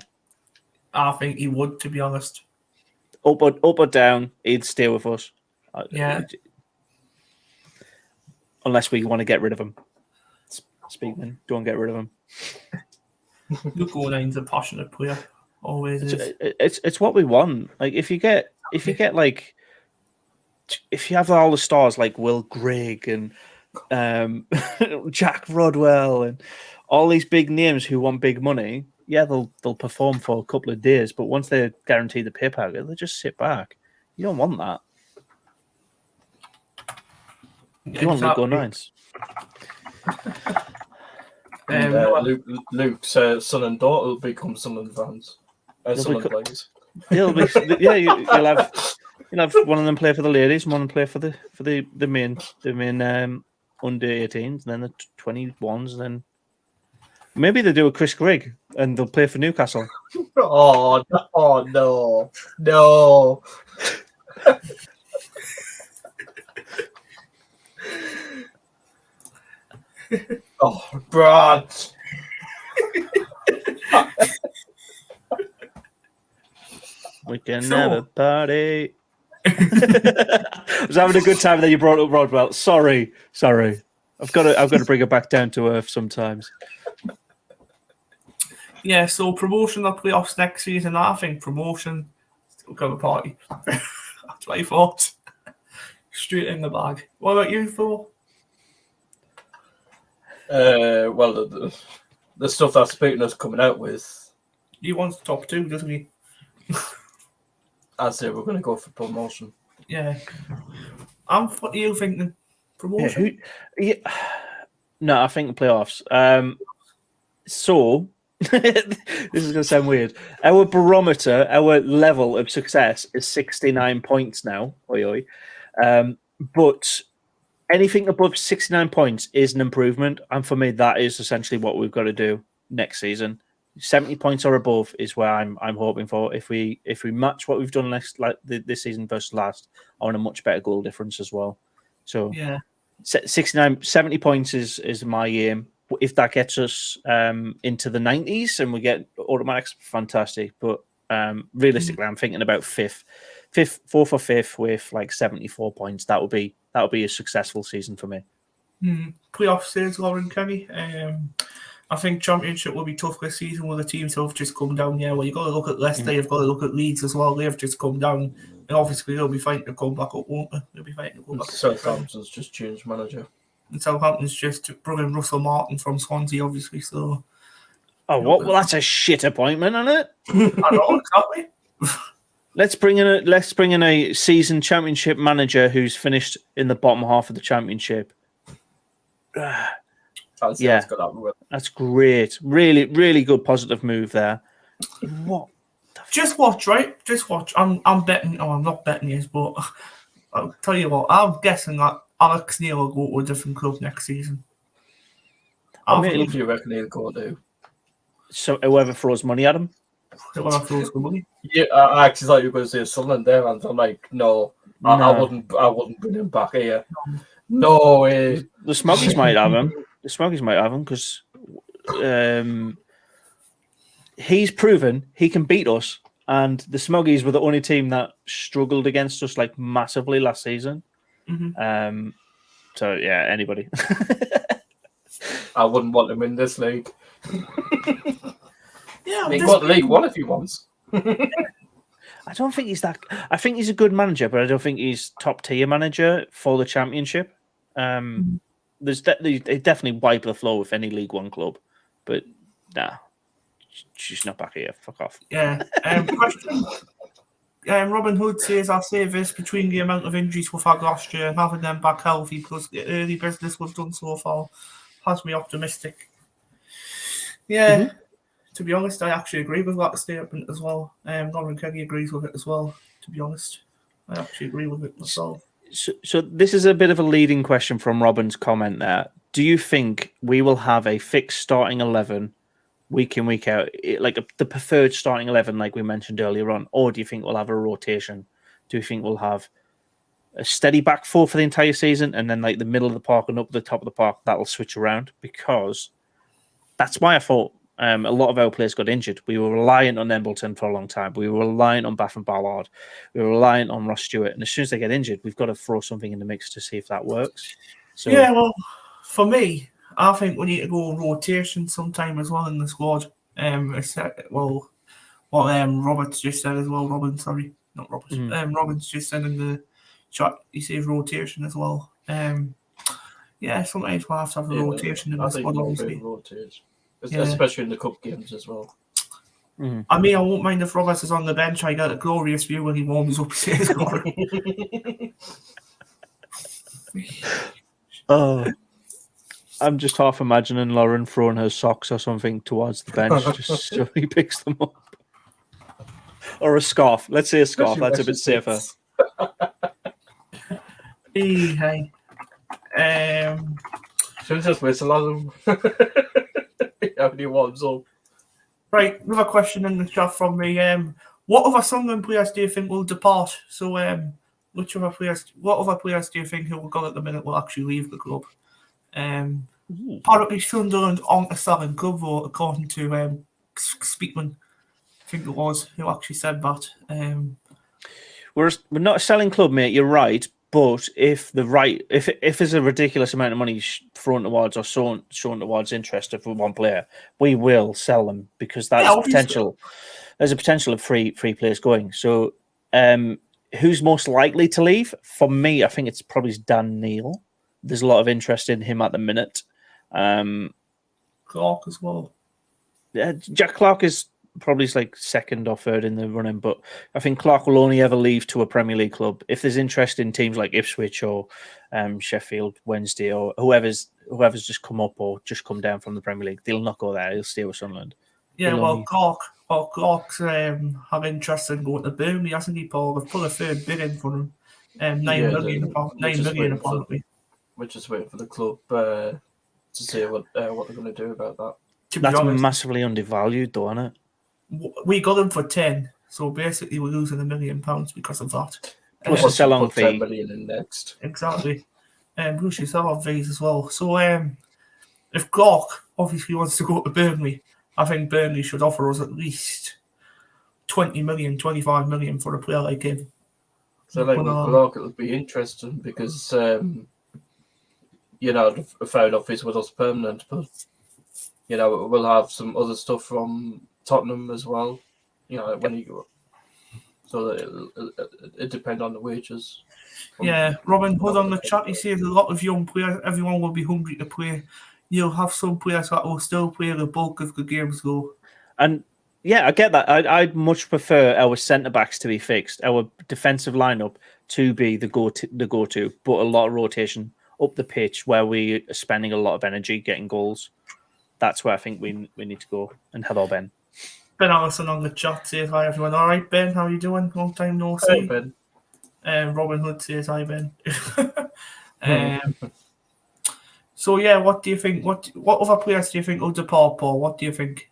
I think he would, to be honest. Up or down, he'd stay with us. Yeah. Unless we want to get rid of him. Speakman, don't get rid of him. Luke O'Nien's a passionate player. Always is. It's what we want. Like if you have all the stars like Will Grigg and Jack Rodwell and all these big names who want big money, yeah, they'll perform for a couple of days, but once they're guaranteed the pay packet, they'll just sit back. You don't want that. You want Luke O'Nien's. Luke's son and daughter will become Sunderland fans. Sunderland players. You'll have one of them play for the ladies and one play for the main under 18s, and then the 21s, and then maybe they do a Chris Grigg and they'll play for Newcastle. Oh no. Oh, Brad. We can have a party. I was having a good time, and then you brought up Rodwell. Sorry. I've got to bring it back down to earth sometimes. Yeah, so promotion or playoffs next season. I think promotion. Still got a party. That's my thought. Straight in the bag. What about you, Phil? Well, the stuff that Speakner's coming out with. He wants top two, doesn't he? I'd say we're going to go for promotion. Yeah. What are you thinking? Promotion? No, I think playoffs. So, this is going to sound weird. Our barometer, our level of success is 69 points now. Oi. But anything above 69 points is an improvement. And for me, that is essentially what we've got to do next season. 70 points or above is where I'm hoping for. If we match what we've done this season versus last, I want a much better goal difference as well. So yeah, 70 points is my aim. If that gets us into the 90s and we get automatics, fantastic. But realistically, I'm thinking about fourth or fifth with like 74 points. That would be a successful season for me. Playoff says Lauren Kenny. I think Championship will be tough this season with the teams who have just come down. Yeah, well, you've got to look at Leicester, you've got to look at Leeds as well. They've just come down, and obviously they'll be fighting to come back up, won't they? They'll be fighting to come back up. Southampton's just changed manager. And Southampton's just brought in Russell Martin from Swansea, obviously. So, well, that's a shit appointment, isn't it? I know, exactly. Let's bring in a seasoned Championship manager who's finished in the bottom half of the Championship. Yeah, that's great. Really, really good positive move there. Just watch, right? Just watch. I'm betting. Oh, I'm not betting you, but I'll tell you what. I'm guessing that Alex Neil will go to a different club next season. I I mean, think Who do you reckon he'll go to? so whoever throws money at him. he'll have those good money. Yeah, I actually thought you were going to say Sunderland there, and I'm like, no, I No. wouldn't bring him back here. No way. The Smoggies might have him. The Smoggies might have him because he's proven he can beat us, and the Smoggies were the only team that struggled against us like massively last season. Mm-hmm. So yeah, anybody. I wouldn't want him in this league. Yeah, He can go to League One if he wants. I don't think he's that. I think he's a good manager, but I don't think he's top tier manager for the Championship. They definitely wipe the floor with any League One club, but nah, she's not back here. Fuck off. Yeah. Question. Robin Hood says, I'll say this, between the amount of injuries we've had last year and having them back healthy plus the early business we've done so far has me optimistic. Yeah, to be honest, I actually agree with that statement as well. Lauren Kelly agrees with it as well, to be honest. I actually agree with it myself. So this is a bit of a leading question from Robin's comment there. Do you think we will have a fixed starting 11 week in, week out, like the preferred starting 11, like we mentioned earlier on, or do you think we'll have a rotation? Do you think we'll have a steady back four for the entire season, and then like the middle of the park and up the top of the park that'll switch around? Because that's why I thought a lot of our players got injured. We were reliant on Embleton for a long time. We were reliant on Bath and Ballard. We were reliant on Ross Stewart. And as soon as they get injured, we've got to throw something in the mix to see if that works. So yeah, well, for me, I think we need to go rotation sometime as well in the squad. Well, what Roberts just said as well. Robin, sorry, not Roberts. Robin's just said in the chat. He says rotation as well. Yeah, sometimes we'll have to have a rotation in the squad. Obviously, rotate, Yeah. especially in the cup games as well. I mean, I won't mind if Roberts is on the bench. I get a glorious view when he warms up. His goal. Oh, I'm just half imagining Lauren throwing her socks or something towards the bench just so he picks them up. Or a scarf. Let's say a scarf. That's a bit safer. Hey. Should just whistle at him. How he warms up. Right, another question in the chat from me. What other Sunderland players do you think will depart? So, what other players do you think who we've got at the minute will actually leave the club? Apparently, Sunderland aren't a selling club, though, according to Speakman. I think it was who actually said that. We're not a selling club, mate. You're right. But if there's a ridiculous amount of money thrown towards or shown towards interest for one player, we will sell them because that's potential. There's a potential of free players going. So, who's most likely to leave? For me, I think it's probably Dan Neil. There's a lot of interest in him at the minute. Clark as well. Yeah, Jack Clark is probably like second or third in the running, but I think Clark will only ever leave to a Premier League club if there's interest in teams like Ipswich or Sheffield Wednesday or whoever's just come up or just come down from the Premier League. They'll not go there. He'll stay with Sunderland. Yeah, Clark's have interest in going to Burnley, hasn't he, Paul? They've put a third bid in for him. 9 million apparently. We're just waiting for the club to see what they're going to do about that. That's massively undervalued, though, isn't it? We got him for 10, so basically we're losing £1 million because of that. Plus a sell-on fee. 10 million in next. Exactly. Plus your sell-on fees as well. So if Clark obviously wants to go to Burnley, I think Burnley should offer us at least 20 million, 25 million for a player like him. So like with Clark, it'll be interesting because the phone office with us permanent, but we'll have some other stuff from Tottenham as well. When you go, so it depends on the wages. Yeah, Robin Hood on the chat, he says a lot of young players, everyone will be hungry to play. You'll have some players that will still play the bulk of the games though. And yeah, I get that. I'd much prefer our centre backs to be fixed, our defensive lineup to be the go-to, but a lot of rotation up the pitch where we are spending a lot of energy getting goals. That's where I think we need to go. And hello, Ben. Ben Allison on the chat says hi everyone. All right, Ben, how are you doing? Long time no Hey, see. Ben. Robin Hood says hi, Ben. So yeah, what do you think? What other players do you think will depart, Paul? What do you think?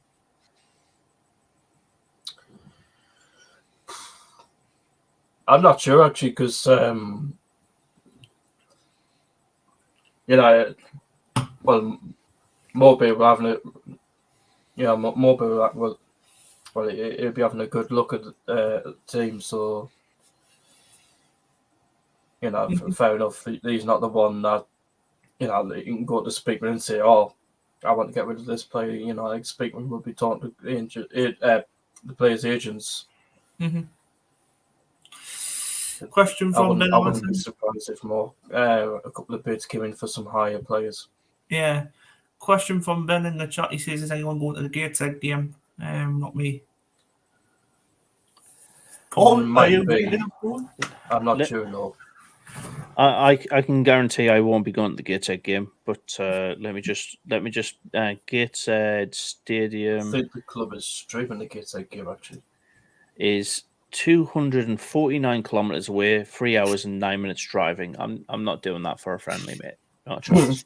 I'm not sure actually, because you know, well, more people having a, you know, more people that will, well, he'll be having a good look at the team. So you know, fair enough. He's not the one that, you know, you can go to Speakman and say, "Oh, I want to get rid of this player." You know, like Speakman will be talking to the players' agents. Mm-hmm. Question I from Ben wouldn't be Allison. surprised if more a couple of bids came in for some higher players. Yeah. Question from Ben in the chat. He says, "Is anyone going to the Gateshead game?" Not me. Paul, are Might you be. thinking of going? I'm not sure. No. I can guarantee I won't be going to the Gateshead game, but let me just Gateshead I Stadium think the club is streaming the Gateshead game actually. is 249 kilometers away, 3 hours and 9 minutes driving. I'm not doing that for a friendly, mate. Not a chance.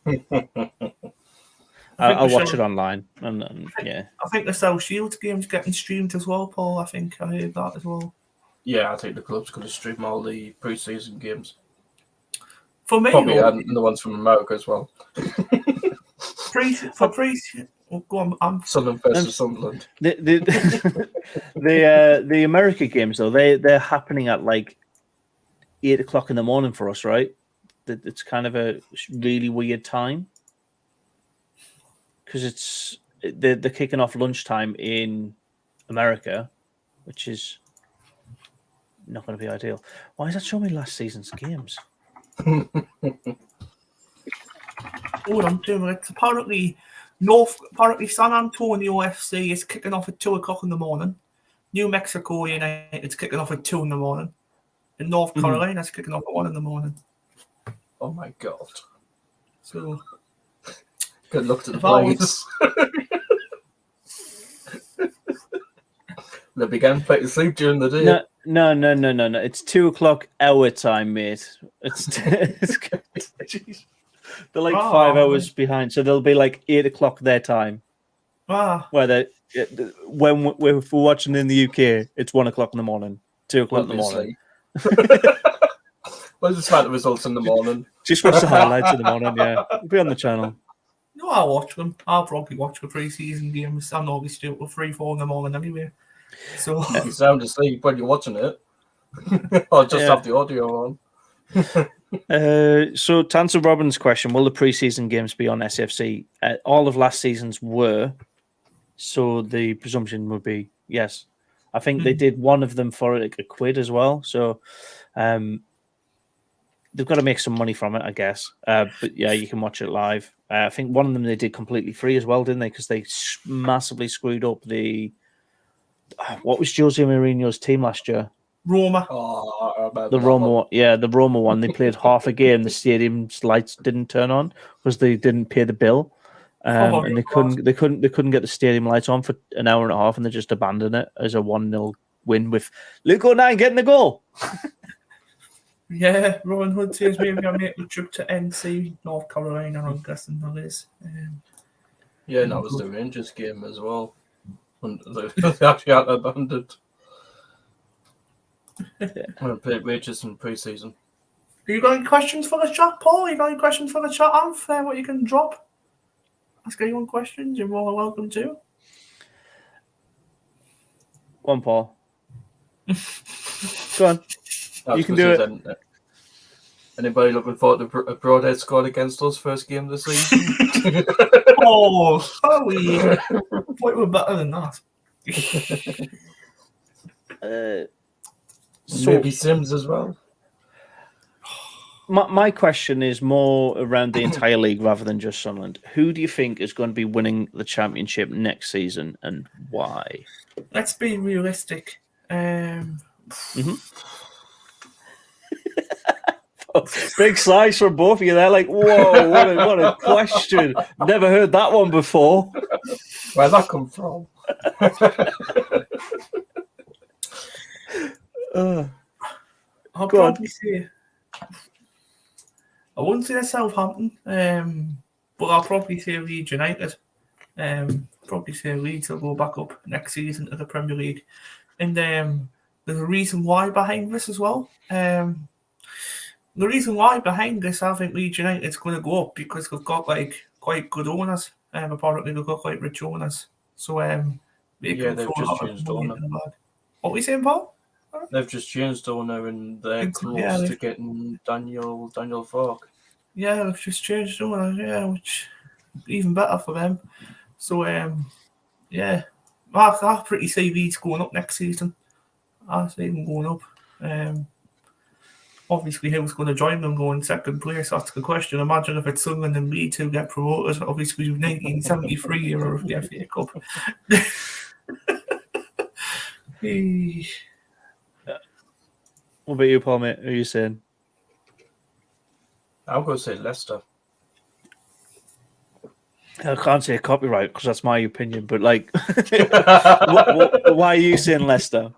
I'll watch it online, and yeah. I think the South Shields game's getting streamed as well, Paul. I think I heard that as well. Yeah, I think the club's going to stream all the pre-season games. For me, Probably though, and the ones from America as well. Oh, go on. Sunderland versus Sunderland. The America games though they're happening at like 8 o'clock in the morning for us, right? It's kind of a really weird time because they're kicking off lunchtime in America, which is not going to be ideal. Why is that showing me last season's games? Oh, I'm doing it. Apparently San Antonio FC is kicking off at 2 o'clock in the morning. New Mexico United's kicking off at 2 in the morning. And North Carolina's kicking off at 1 in the morning. Oh my god! So good luck to the players. They began to sleep during the day. No. It's 2 o'clock our time, mate. It's they're like 5 hours behind, so they'll be like 8 o'clock their time. Where when we're watching in the UK, it's 1 o'clock in the morning, 2 o'clock in the morning. We'll just find the results in the morning. Just watch the highlights in the morning. Yeah, it'll be on the channel. No, I'll watch them. I'll probably watch the pre-season games. I'm always do it till 3-4 in the morning anyway. So you sound asleep when you're watching it, or just have the audio on. So to answer Robin's question, will the pre-season games be on SFC? All of last season's were, so the presumption would be yes. I think they did one of them for like £1 as well, so they've got to make some money from it, I guess. But yeah, you can watch it live. I think one of them they did completely free as well, didn't they? Because they massively screwed up the what was Jose Mourinho's team last year? Roma. The Roma one. They played half a game. The stadium's lights didn't turn on because they didn't pay the bill, and they couldn't get the stadium lights on for an hour and a half, and they just abandoned it as a 1-0 win with Luke O'Nien getting the goal. Yeah, Robin Hood says maybe I'll make the trip to NC, North Carolina. I'm guessing that is. Yeah, and that was the Rangers game as well. And they actually had abandoned. Rangers in pre-season. You got any questions for the chat, Paul? You got any questions for the chat, Anth? What you can drop? Ask anyone questions. You're more than welcome to. One, Paul. Go on. You can do it. Anybody looking forward to a Broadhead squad against us first game of the season? Are we? I thought we were better than that. Maybe Sims as well. My question is more around the entire league rather than just Sunderland. Who do you think is going to be winning the championship next season and why? Let's be realistic. Big size for both of you. They're like, whoa, what a question. Never heard that one before. Where'd that come from? I'll Go on. probably say I wouldn't say Southampton, but I'll probably say Leeds United. Probably say Leeds will go back up next season to the Premier League, and there's a reason why behind this as well. The reason why behind this, I think Leeds United's going to go up because they've got like quite good owners. Apparently they've got quite rich owners, so they Yeah, can they've throw a just lot of changed money owner. into the bag. What were you saying, Paul? They've just changed owner and they're Yeah, close they've- to getting Daniel Falk. Yeah, they've just changed owners. Yeah, which even better for them. So yeah, I pretty see Leeds going up next season. I see them going up. Obviously, who's going to join them going second place? That's the question. Imagine if it's Sunderland and Leeds who get promoted. Obviously, 1973 era of the FA Cup. What about you, Paul, mate? Who are you saying? I'm going to say Leicester. I can't say copyright because that's my opinion, but like, why are you saying Leicester?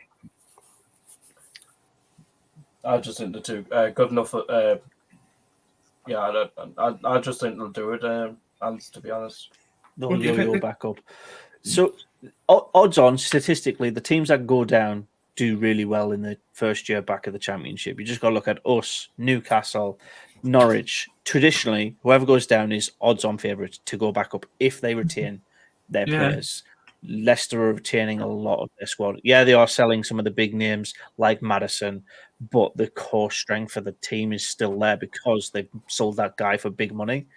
I just think the two good enough. Yeah, I just think they'll do it. And to be honest, They'll What do you yo-yo think? back up. So, odds on, statistically, the teams that go down do really well in the first year back of the Championship. You just got to look at us, Newcastle, Norwich. Traditionally, whoever goes down is odds-on favourites to go back up if they retain their Yeah. players. Leicester are retaining a lot of their squad. Yeah, they are selling some of the big names like Maddison, but the core strength of the team is still there because they've sold that guy for big money.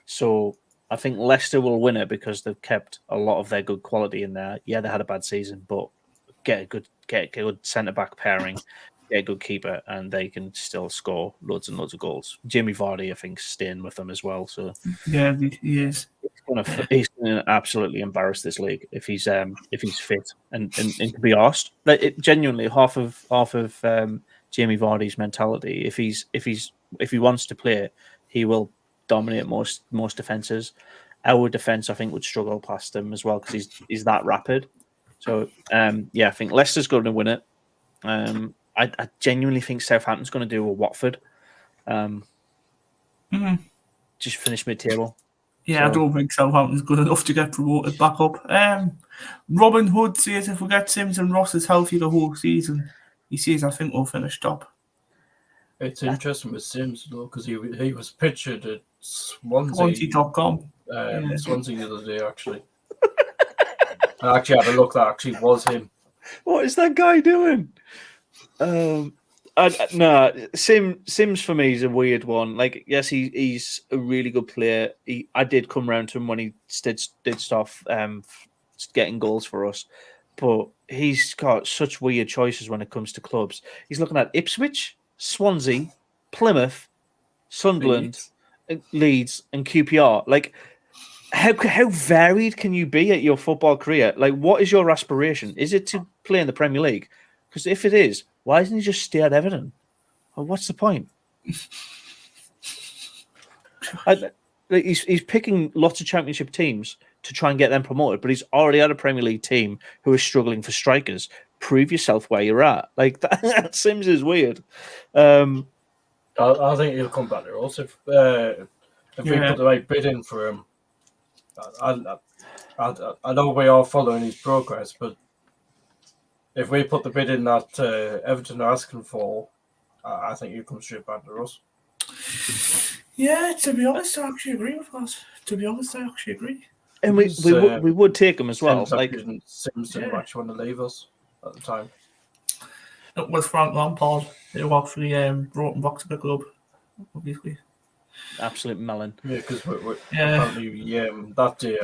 So I think Leicester will win it because they've kept a lot of their good quality in there. Yeah, they had a bad season, but get a good centre back pairing, get a good keeper, and they can still score loads and loads of goals. Jamie Vardy, I think, staying with them as well. So Yeah, he is. he's going to absolutely embarrass this league if he's fit and to be asked. Like, genuinely, half of Jamie Vardy's mentality. If he wants to play, he will dominate most defenses. Our defense, I think, would struggle past him as well because he's that rapid. So yeah, I think Leicester's going to win it. I genuinely think Southampton's going to do a Watford. Just finish mid-table. Yeah, I don't think Southampton's good enough to get promoted back up. Robin Hood says if we get Sims and Ross is healthy the whole season, he says I think we'll finish top. it's interesting with Sims though because he was pictured at Swansea. Swansea.com. Swansea the other day actually. I actually had a look. That actually was him. What is that guy doing? Sims for me is a weird one. Like, yes, he's a really good player. I did come round to him when he did stuff, getting goals for us, but he's got such weird choices when it comes to clubs. He's looking at Ipswich, Swansea, Plymouth, Sunderland, Leeds, and QPR. Like, how varied can you be at your football career? Like, what is your aspiration? Is it to play in the Premier League? Because if it is, why doesn't he just stay at Everton? Well, what's the point? He's picking lots of Championship teams to try and get them promoted, but he's already had a Premier League team who is struggling for strikers. Prove yourself where you're at. Like, that Sims is weird. I think he'll come back there also. If we put the right bid in for him, I know we are following his progress, but if we put the bid in that Everton are asking for, I think he'll come straight back to us. Yeah, to be honest, I actually agree with that. To be honest, I actually agree. And we would take him as well. Sims didn't actually want to leave us at the time. It was Frank Lampard who actually brought him back to the club, obviously. Absolute melon. Yeah, because apparently that day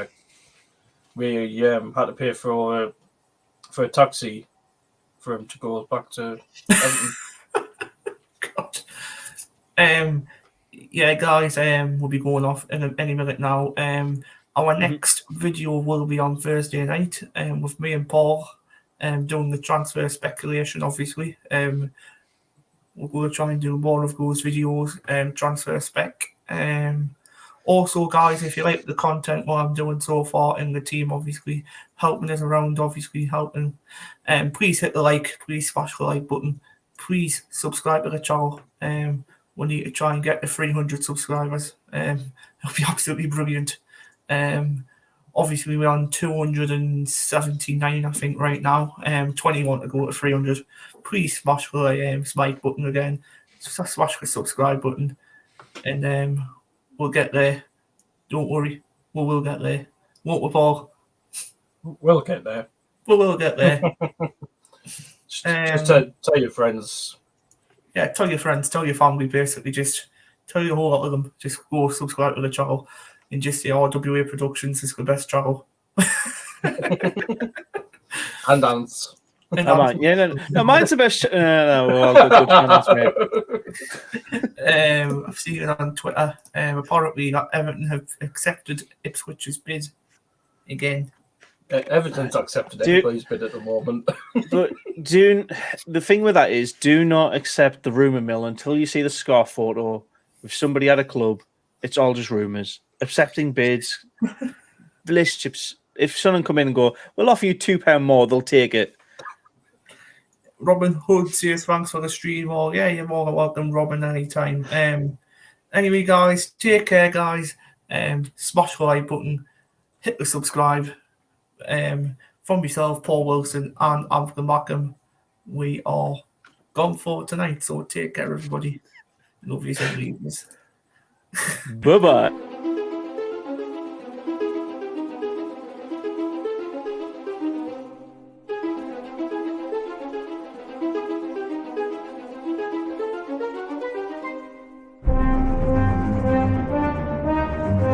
we had to pay for a taxi for him to go back to Everton. God. Yeah, guys, we'll be going off in any minute now. Our next video will be on Thursday night with me and Paul doing the transfer speculation, obviously. We're going to try and do more of those videos, transfer spec. Also, guys, if you like the content what I'm doing so far in the team, obviously helping us around, obviously helping, please hit the like, please smash the like button, please subscribe to the channel. We need to try and get to 300 subscribers. It'll be absolutely brilliant. Obviously we're on 279, I think, right now. 21 to go to 300. Please smash the like button again. Just smash the subscribe button, and we'll get there. Don't worry, we will get there. Won't we, Paul? We'll get there. We will get there. Just tell your friends. Yeah, tell your friends, tell your family, basically. Just tell your whole lot of them. Just go subscribe to the channel and just say, RWA Productions is the best channel. And Anth. No, mine's the best. No, we're all good channels, mate. I've seen it on Twitter. Apparently, Everton have accepted Ipswich's bid again. Everton's accepted everybody's bid at the moment. But the thing with that is, do not accept the rumour mill until you see the scar photo with somebody at a club. It's all just rumours. Accepting bids, relationships. If someone come in and go, we'll offer you £2 more, they'll take it. Robin Hood says thanks for the stream. Oh, yeah, you're more than welcome, Robin, anytime. Anyway, guys, take care, guys. Smash the like button, hit the subscribe. From myself, Paul Wilson, and Anth Mackem, we are gone for tonight. So take care, everybody. Love you, and leave us. Bye-bye.